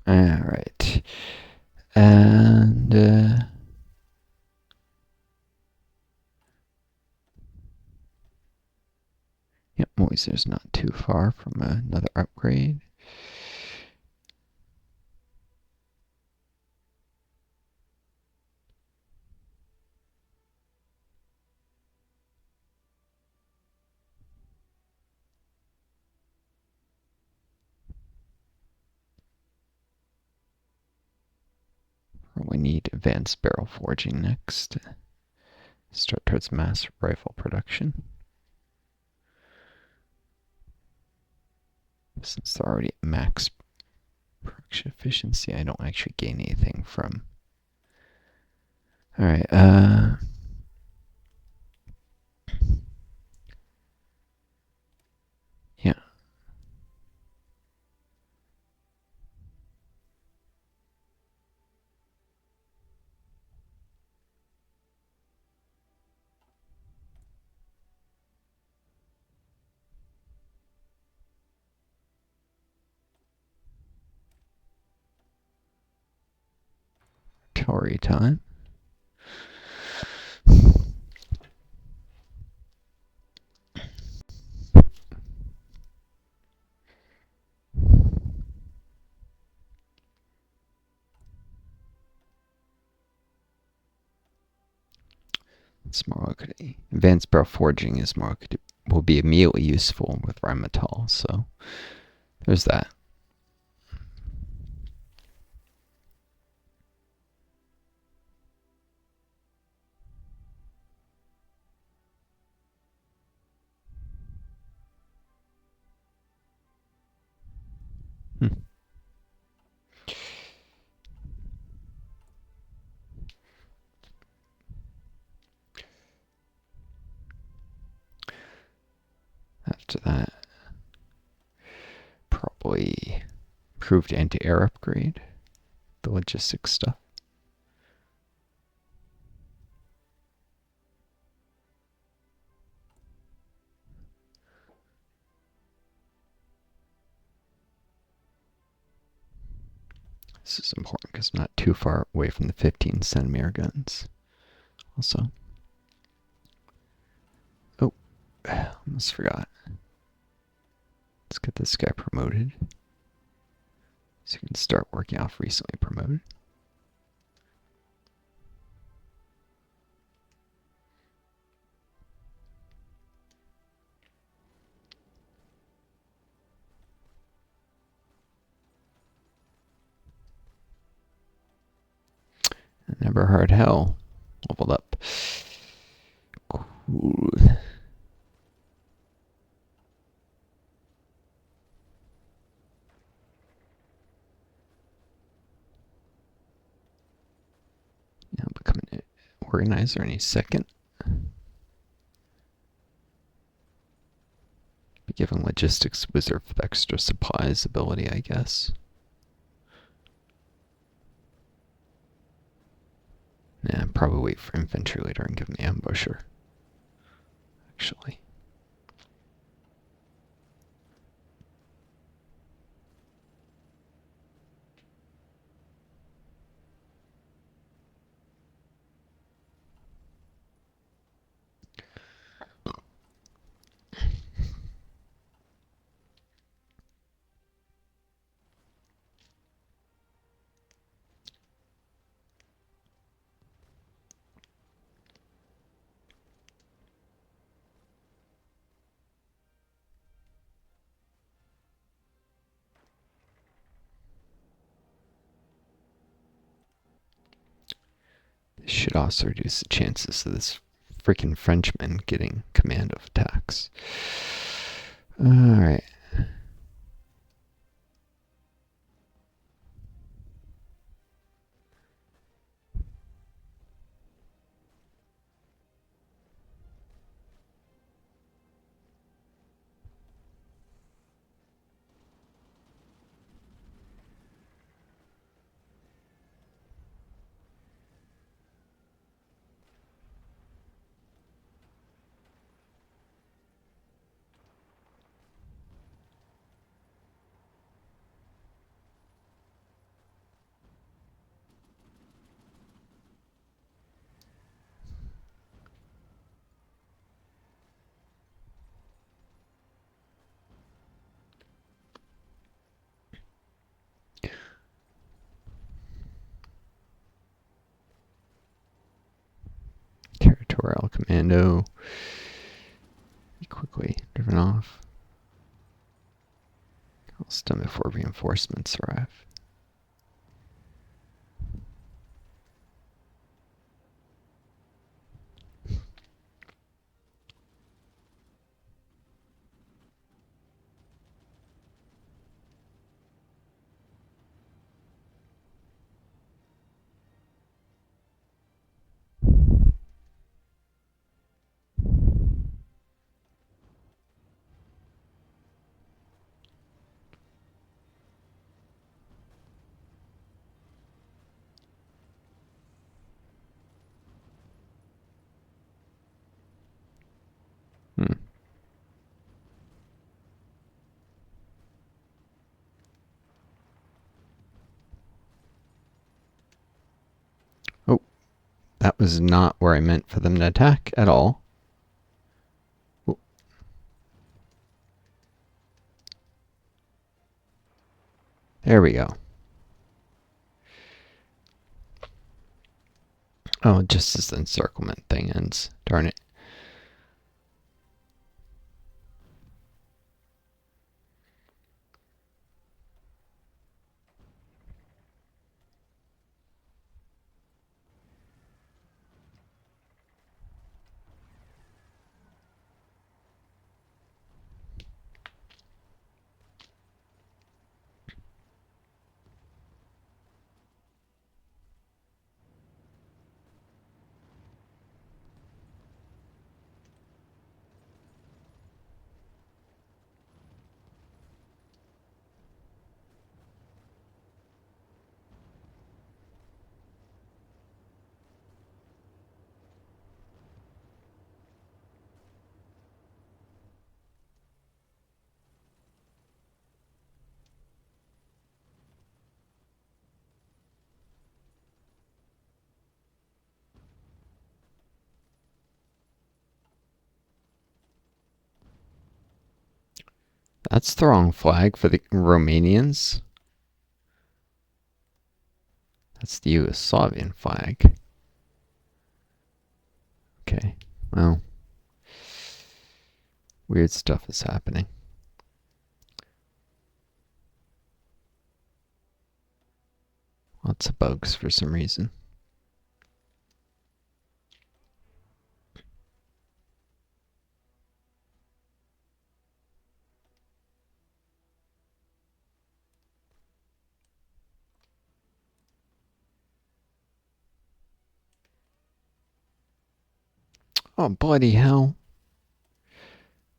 All right. And yep, Moiser's not too far from another upgrade. We need advanced barrel forging next. Start towards mass rifle production. Since they're already at max production efficiency, I don't actually gain anything from. All right. Yeah. Tory time. It's more likely. Advanced barrel forging is more likely will be immediately useful with rheinmetall. So there's that. After that, probably improved anti-air upgrade, the logistics stuff. This is important because I'm not too far away from the 15 centimeter guns. Also, oh, almost forgot. Let's get this guy promoted so he can start working off recently promoted. And Never Hard Hell leveled up. Cool. Now becoming an organizer any second. Be given logistics wizard with extra supplies ability, I guess. Yeah, probably wait for infantry later and give him the ambusher. Actually. This should also reduce the chances of this freaking Frenchman getting command of attacks. Alright. Territorial Commando. Be quickly driven off. I'll stun before reinforcements arrive. Oh, that was not where I meant for them to attack at all. Oh. There we go. Oh, just as the encirclement thing ends. Darn it. That's the wrong flag for the Romanians. That's the Yugoslavian flag. Okay, well, weird stuff is happening. Lots of bugs for some reason. Oh, bloody hell.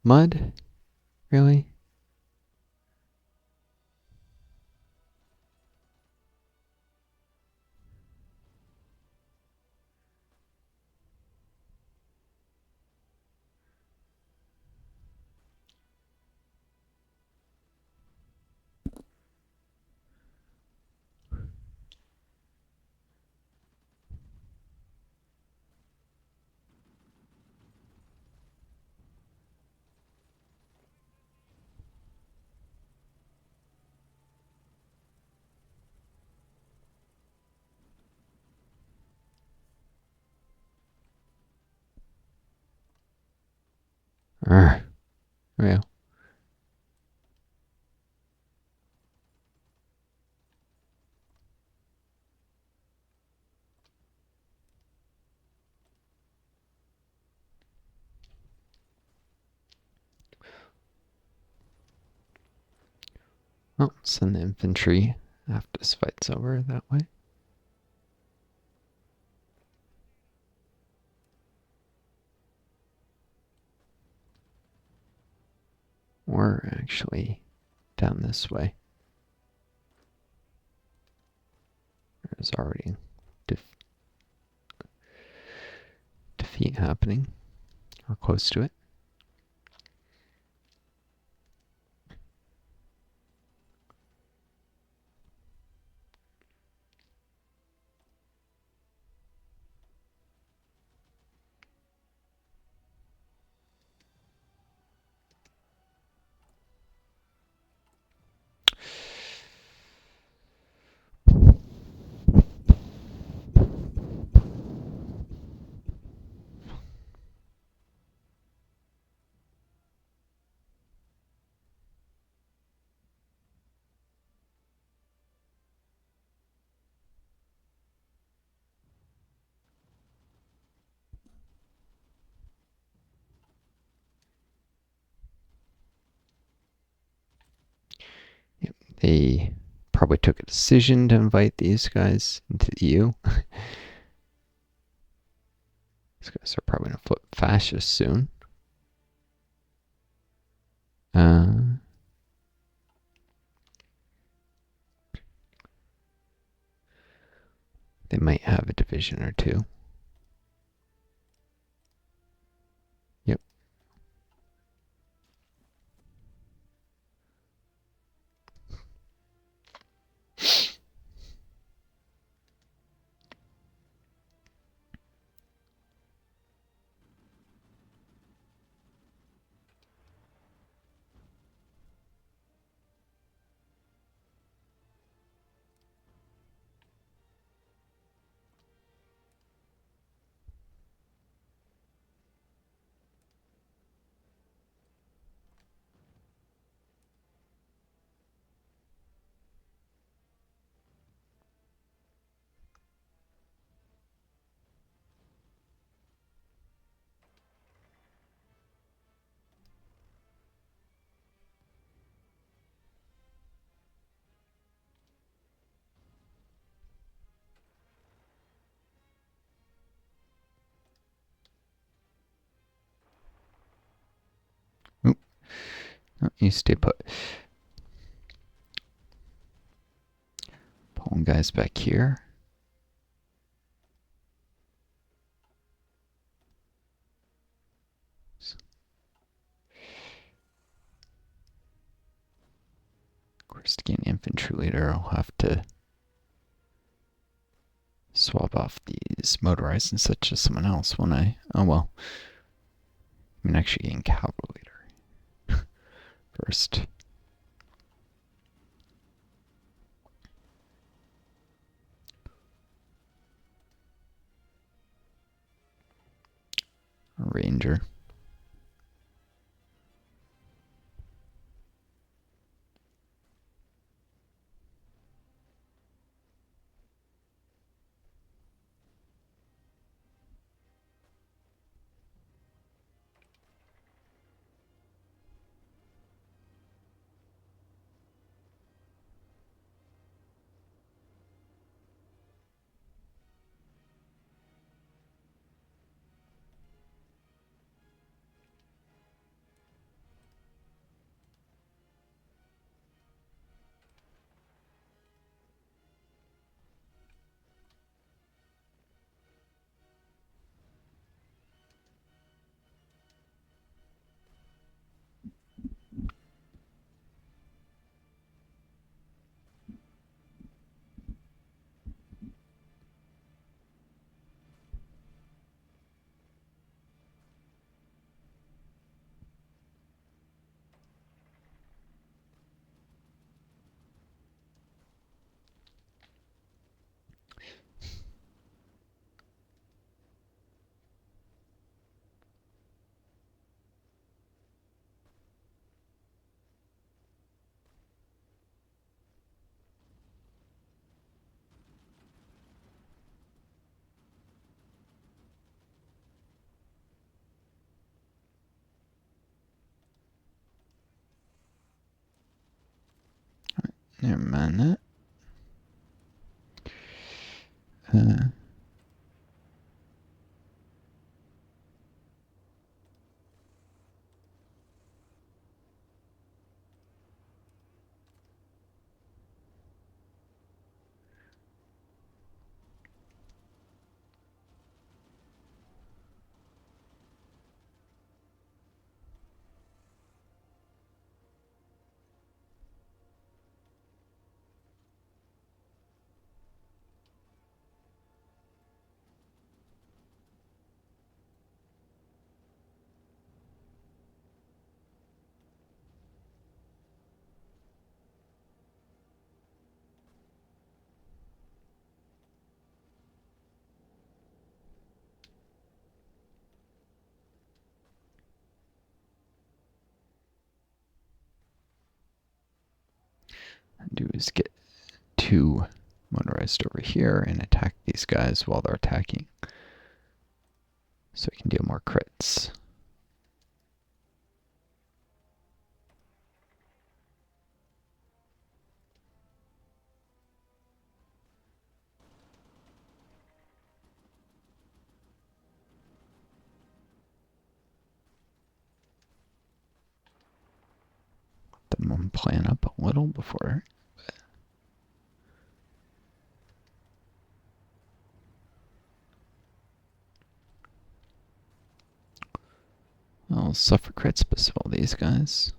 Mud? Really? Well. Well, send the infantry after this fight's over that way. Or actually down this way. There's already defeat happening, or close to it. Yep, they probably took a decision to invite these guys into the EU. These guys are probably going to flip fascist soon. They might have a division or two. Yep. No, you stay put. Pulling guys back here. Of course, to gain infantry leader, I'll have to swap off these motorized and such as someone else, won't I? Oh well. I mean, actually gain cavalry leader first. Ranger. Never mind that. Do is get 2 motorized over here and attack these guys while they're attacking, so we can deal more crits. Let them plan up a little before. I'll suffer crits, but so will these guys.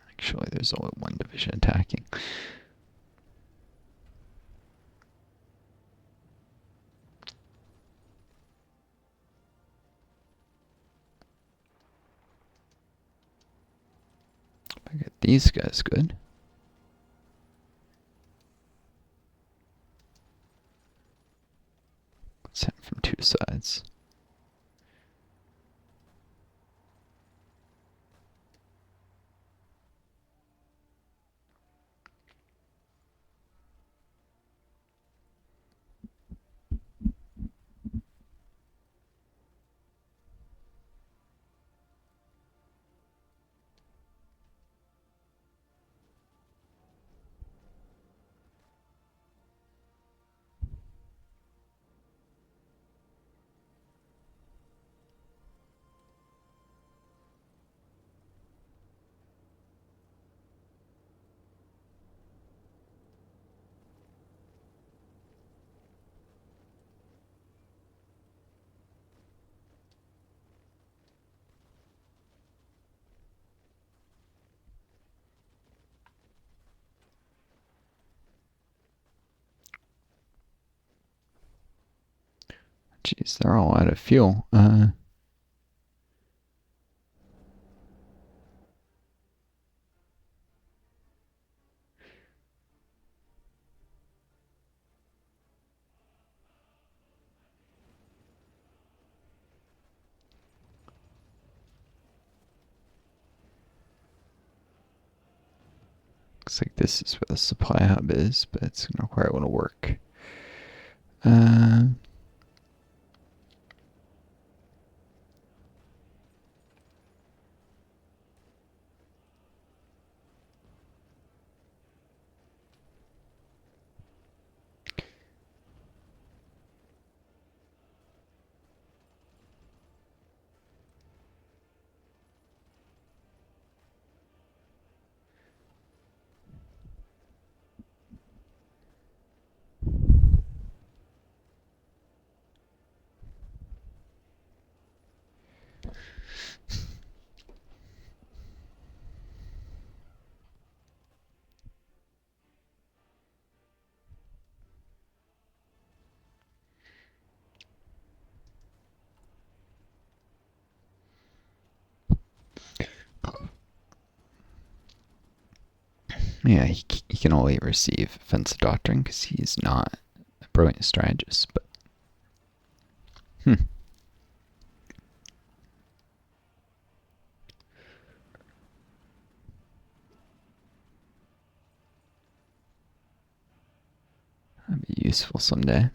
Actually, there's only 1 division attacking. I get these guys good. Let's hit from 2 sides. Jeez, they're all out of fuel. Looks like this is where the supply hub is, but it's going to require a little work. Yeah, he can only receive offensive doctrine because he's not a brilliant strategist, but that'd be useful someday.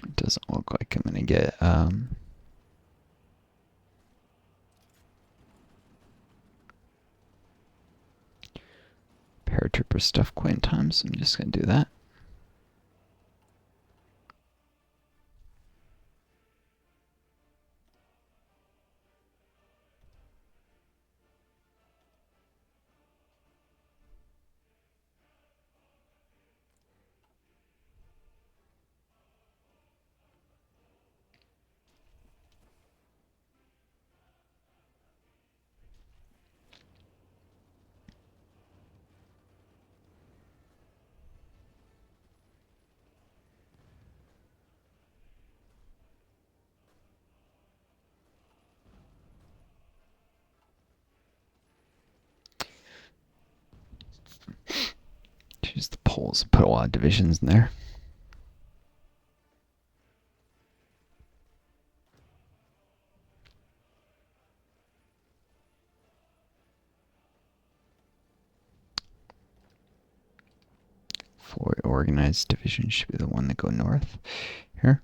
It doesn't look like I'm gonna get paratrooper stuff quite in time, so I'm just gonna do that. Choose the poles and put a lot of divisions in there. Fully organized division should be the one that go north here.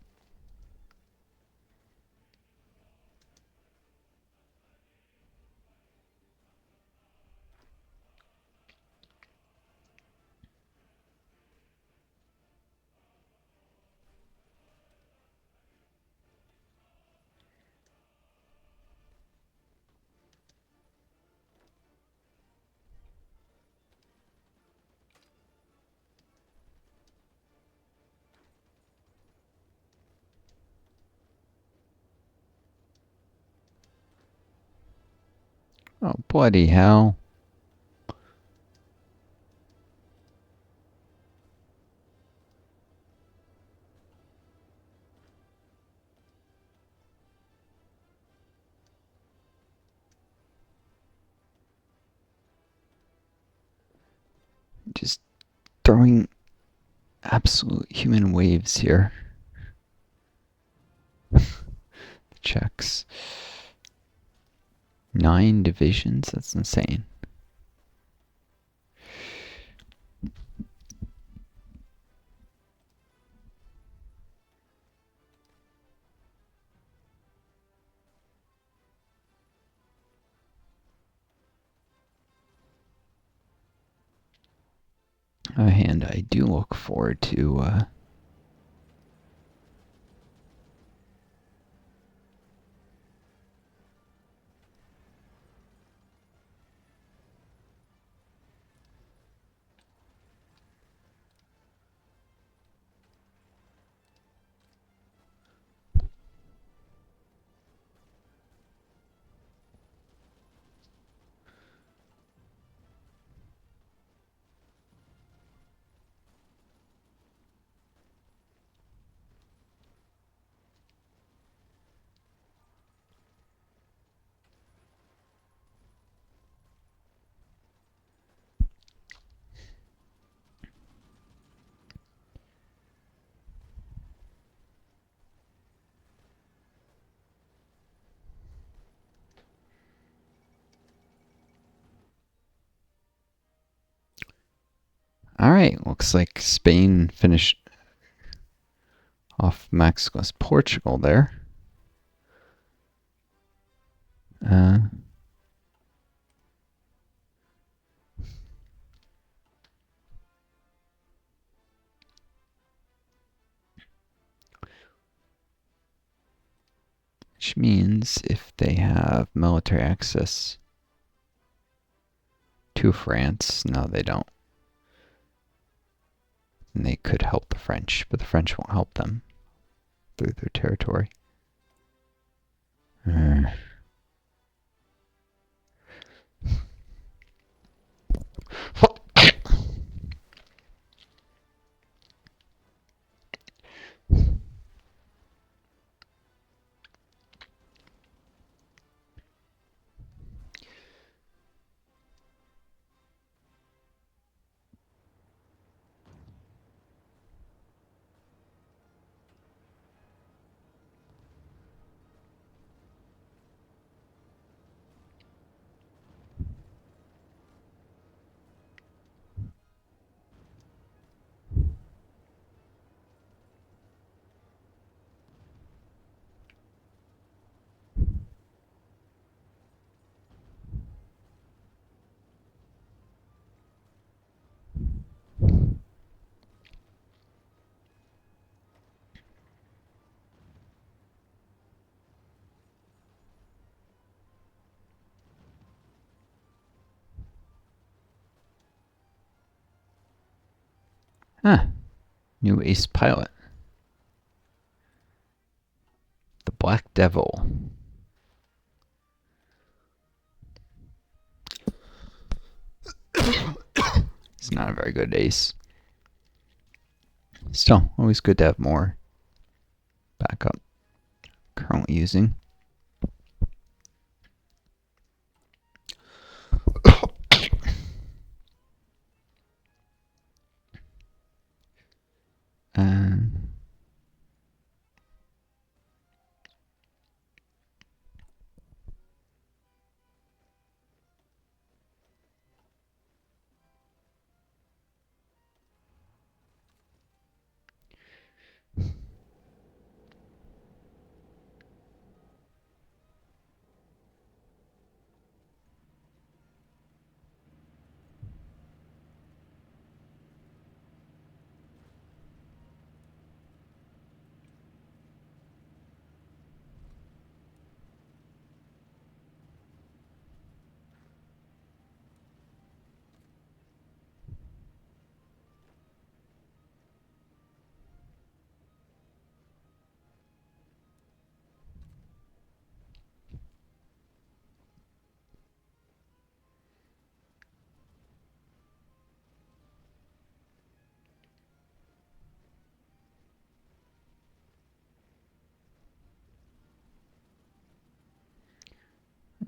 Oh, bloody hell. Just throwing absolute human waves here. The Czechs. 9 divisions? That's insane. And I do look forward to Alright, looks like Spain finished off Mexico's Portugal there. Which means if they have military access to France, no they don't, then they could help the French, but the French won't help them through their territory. New ace pilot. The Black Devil. He's not a very good ace. Still, always good to have more backup. Currently using.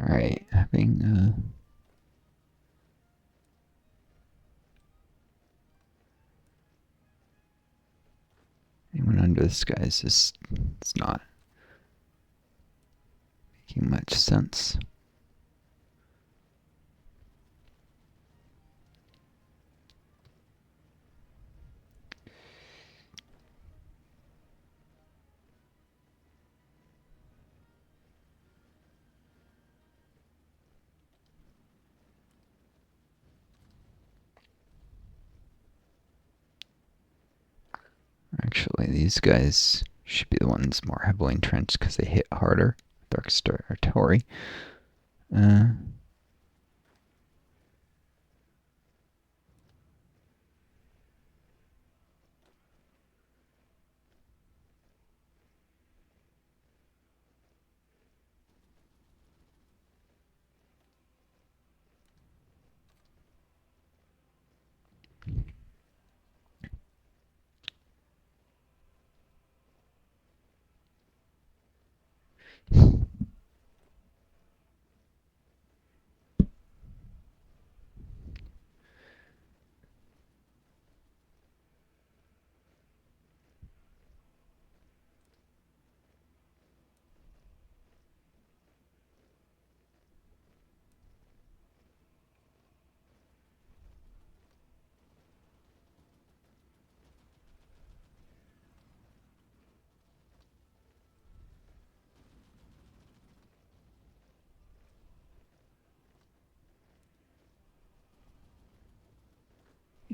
Alright, having anyone under this guy's just, it's not making much sense. Actually, these guys should be the ones more heavily entrenched because they hit harder with their artillery.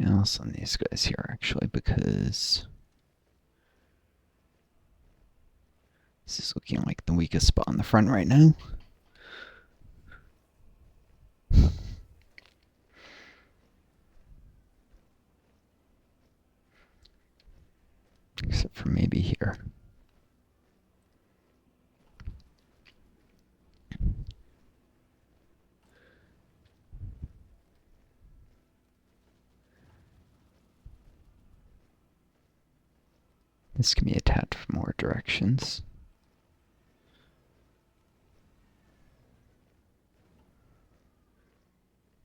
else on these guys here, actually, because this is looking like the weakest spot on the front right now. Except for maybe here. This can be attacked from more directions.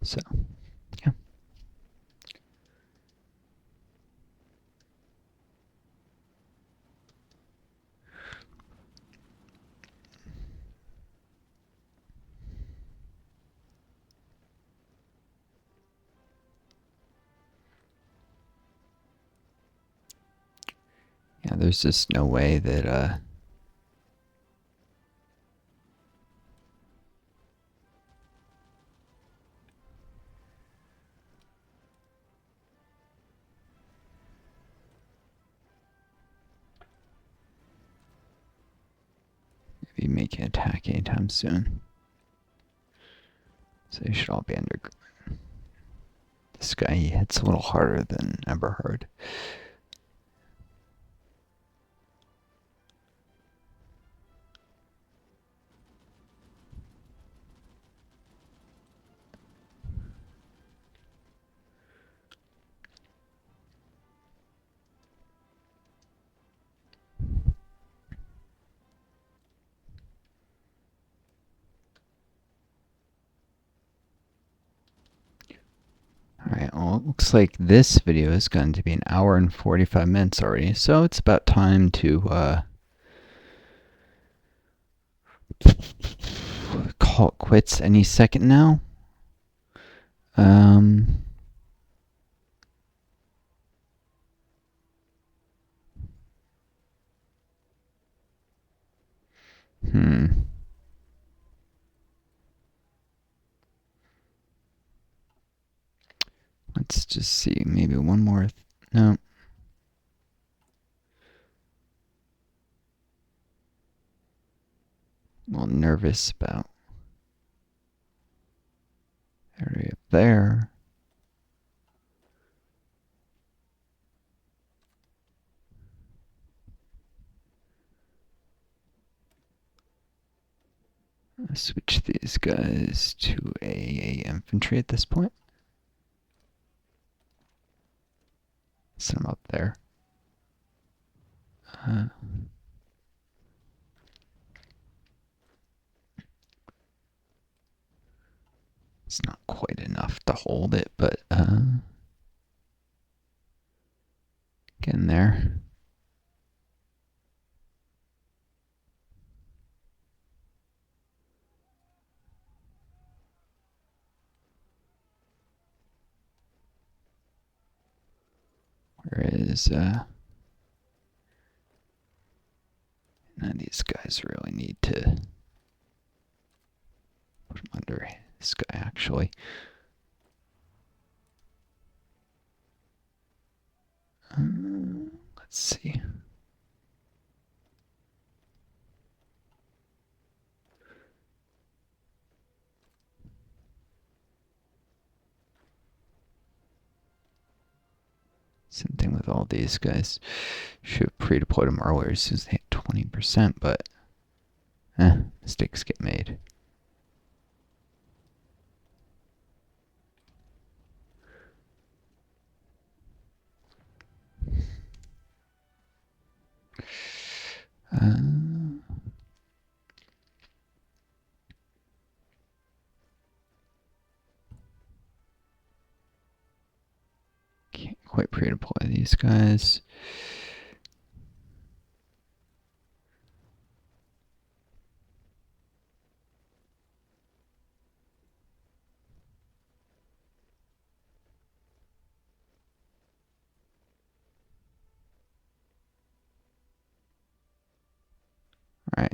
So, yeah. Yeah, there's just no way that, maybe make an attack anytime soon. So they should all be under. This guy, he hits a little harder than Eberhard. Alright, well, it looks like this video is going to be 1 hour and 45 minutes already, so it's about time to call it quits any second now. Let's just see, maybe one more. No. A little nervous about area up there. I'll switch these guys to AA infantry at this point. Send them up there. It's not quite enough to hold it, but getting there. Whereas none of these guys really need to put them under this guy, actually. Let's see. Same thing with all these guys. Should have pre-deployed them earlier since they had 20%, but mistakes get made. Can't quite pre-deploy these guys. All right.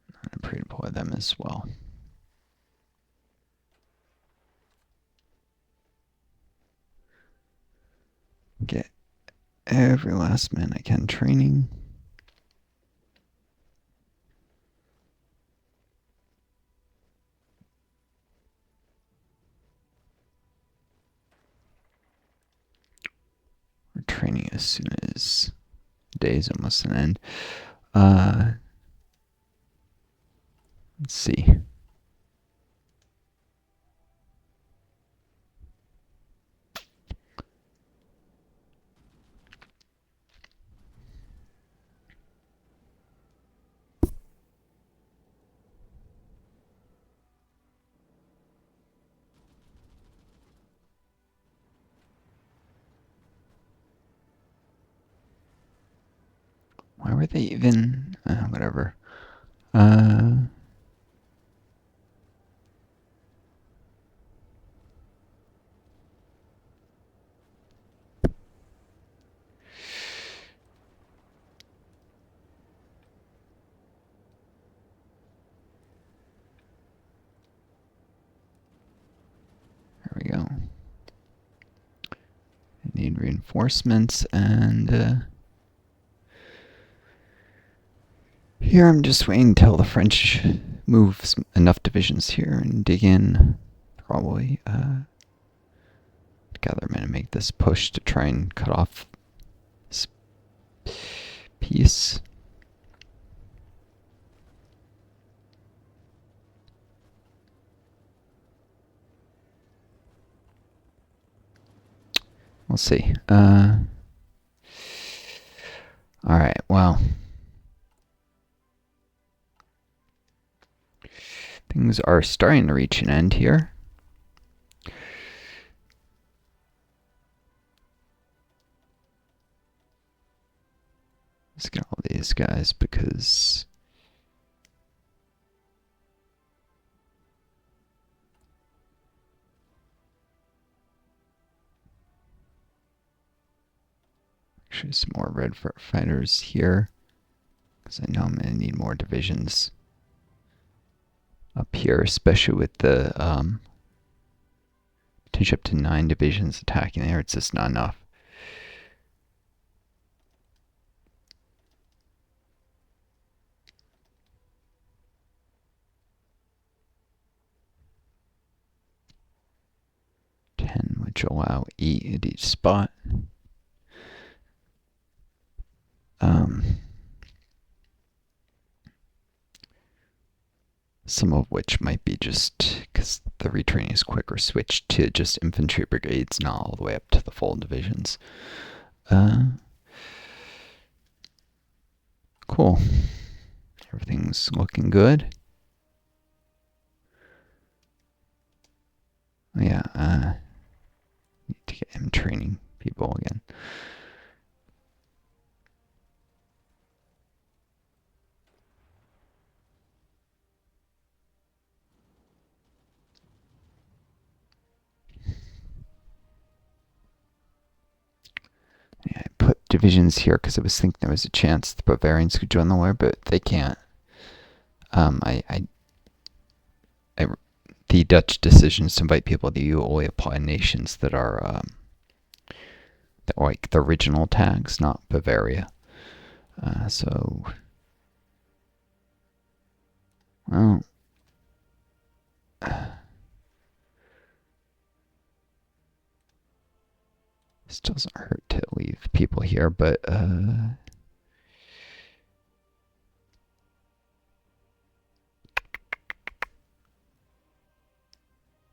I'm gonna pre-deploy them. as well. Get every last man I can training. We're training as soon as the day is almost an end. Let's see. Why were they even... whatever. There we go. I need reinforcements, and here I'm just waiting until the French moves enough divisions here and dig in. Probably gather men and make this push to try and cut off this peace. We'll see. Alright, well. Things are starting to reach an end here. Let's get all these guys because... Actually, some more red fighters here. Because I know I'm going to need more divisions up here, especially with the potential up to 9 divisions attacking there. It's just not enough. Which allow E at each spot. Some of which might be just because the retraining is quicker, switched to just infantry brigades, not all the way up to the full divisions. Cool. Everything's looking good. Yeah, need to get him training people again. Yeah, I put divisions here because I was thinking there was a chance the Bavarians could join the war, but they can't. The Dutch decisions to invite people to EU only apply nations that are like the original tags, not Bavaria. Well, this doesn't hurt to leave people here, but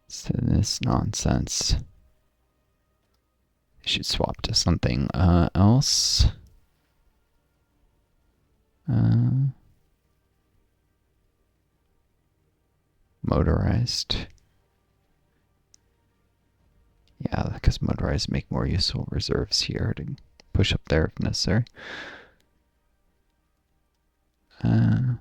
so this nonsense. I should swap to something else. Motorized. Yeah, because motorized make more useful reserves here to push up there if necessary. Yeah,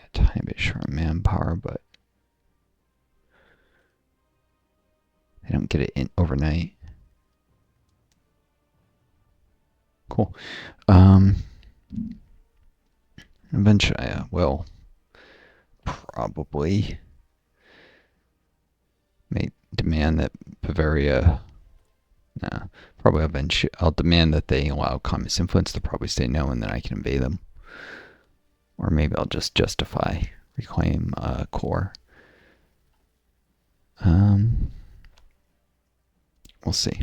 a tiny bit short on manpower, but they don't get it in overnight. Cool. Eventually I will probably may demand that Bavaria. Nah, probably eventually I'll demand that they allow communist influence. They'll probably say no, and then I can invade them. Or maybe I'll just justify reclaim core. We'll see.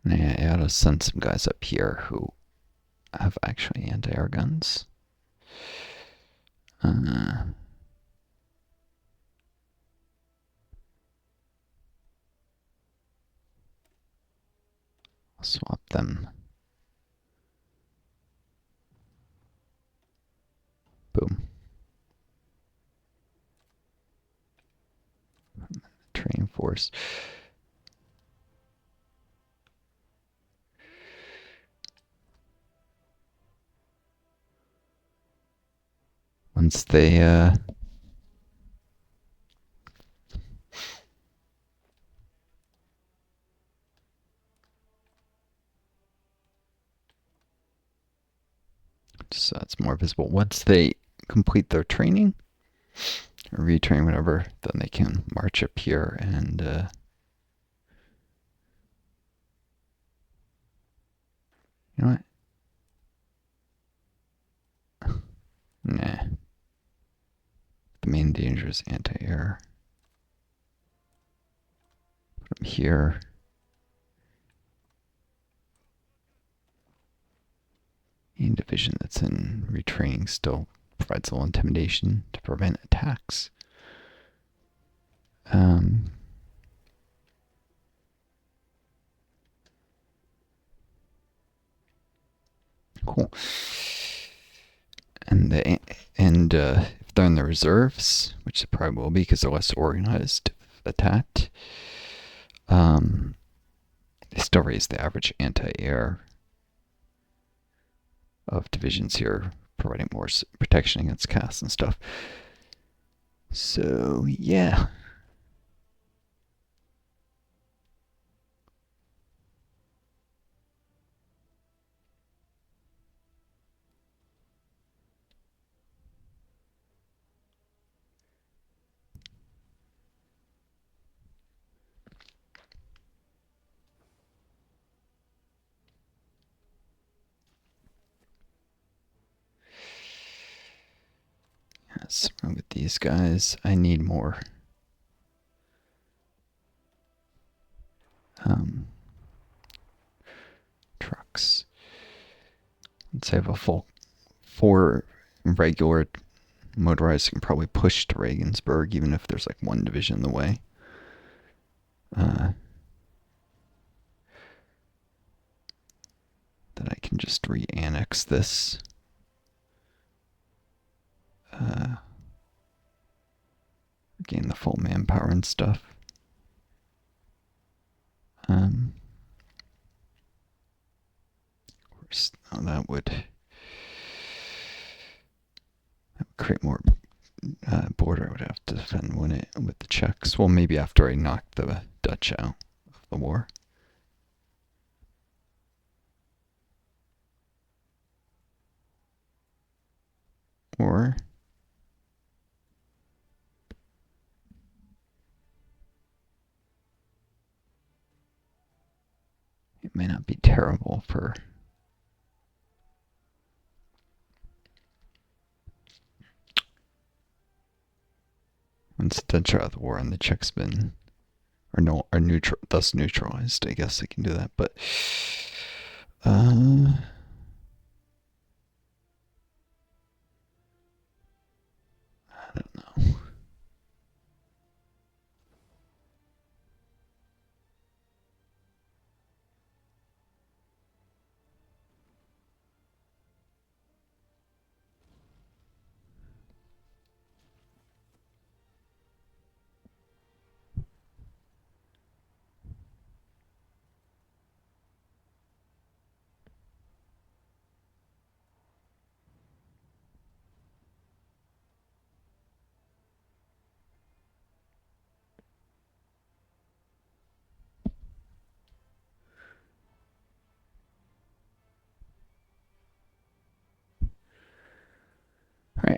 Yeah, I ought to send some guys up here who have actually anti-air guns. I'll swap them. Boom. Training force. Once they so it's more visible. Once they complete their training or retrain, whatever, then they can march up here and you know what? Nah. The main danger is anti-air. Put them here. Any division that's in retraining still provides a little intimidation to prevent attacks. Cool. And if they're in the reserves, which they probably will be because they're less organized, if attacked, they still raise the average anti-air of divisions here, providing more protection against casts and stuff. So yeah. Yes, with these guys, I need more. Trucks. Let's have a full 4 regular motorized can probably push to Regensburg, even if there's like one division in the way. Then I can just re-annex this. Gain the full manpower and stuff. Of course, that would create more border I would have to defend with the Czechs. Well, maybe after I knock the Dutch out of the war. Or it may not be terrible for once the Dutch are out of the war and the Czechs been thus neutralized. I guess I can do that, but I don't know.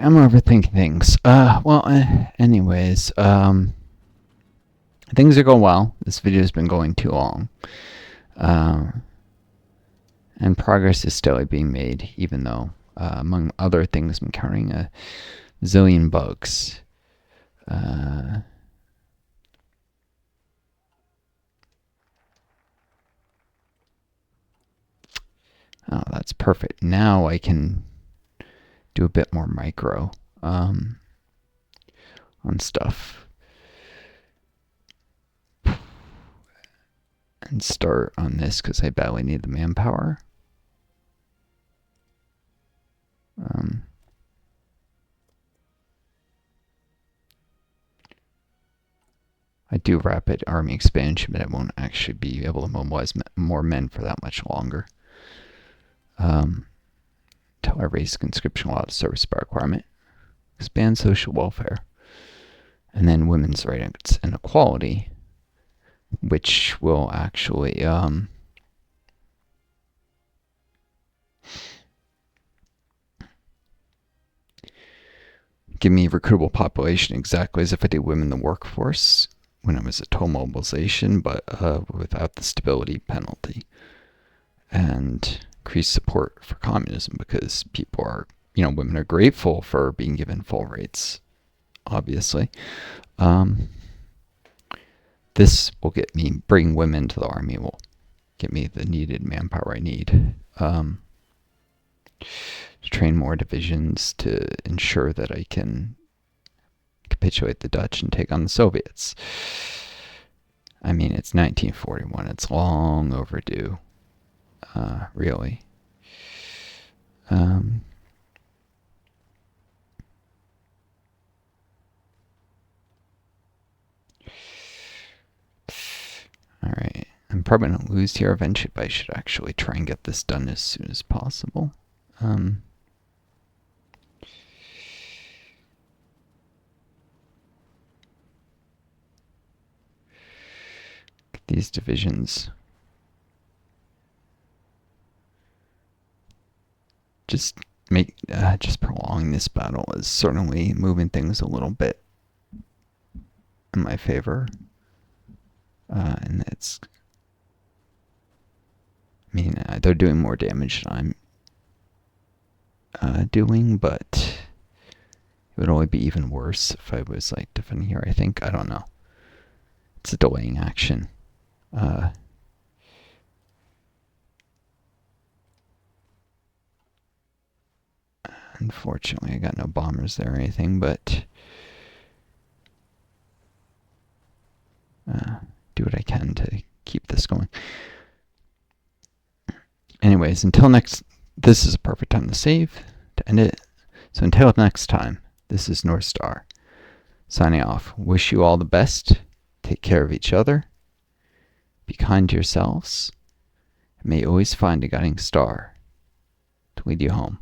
I'm overthinking things. Anyways, things are going well. This video has been going too long. And progress is still being made, even though, among other things, I'm encountering a zillion bugs. Oh, that's perfect. Now I can do a bit more micro on stuff. And start on this because I badly need the manpower. I do rapid army expansion, but I won't actually be able to mobilize more men for that much longer. Until I raise conscription law to service by requirement, expand social welfare, and then women's rights and equality, which will actually give me recruitable population exactly as if I did women in the workforce when it was a total mobilization, but without the stability penalty. And increase support for communism because people are, women are grateful for being given full rights, obviously. This will bring women to the army, will get me the needed manpower I need. To train more divisions to ensure that I can capitulate the Dutch and take on the Soviets. I mean, it's 1941. It's long overdue, really. Alright, I'm probably going to lose here eventually, but I should actually try and get this done as soon as possible. These divisions. Just prolonging this battle is certainly moving things a little bit in my favor. And it's, they're doing more damage than I'm doing, but it would only be even worse if I was defending here, I think. I don't know. It's a delaying action. Unfortunately, I got no bombers there or anything, but do what I can to keep this going. Anyways, this is a perfect time to save, to end it. So until next time, this is Northstar, signing off. Wish you all the best. Take care of each other. Be kind to yourselves. And may you always find a guiding star to lead you home.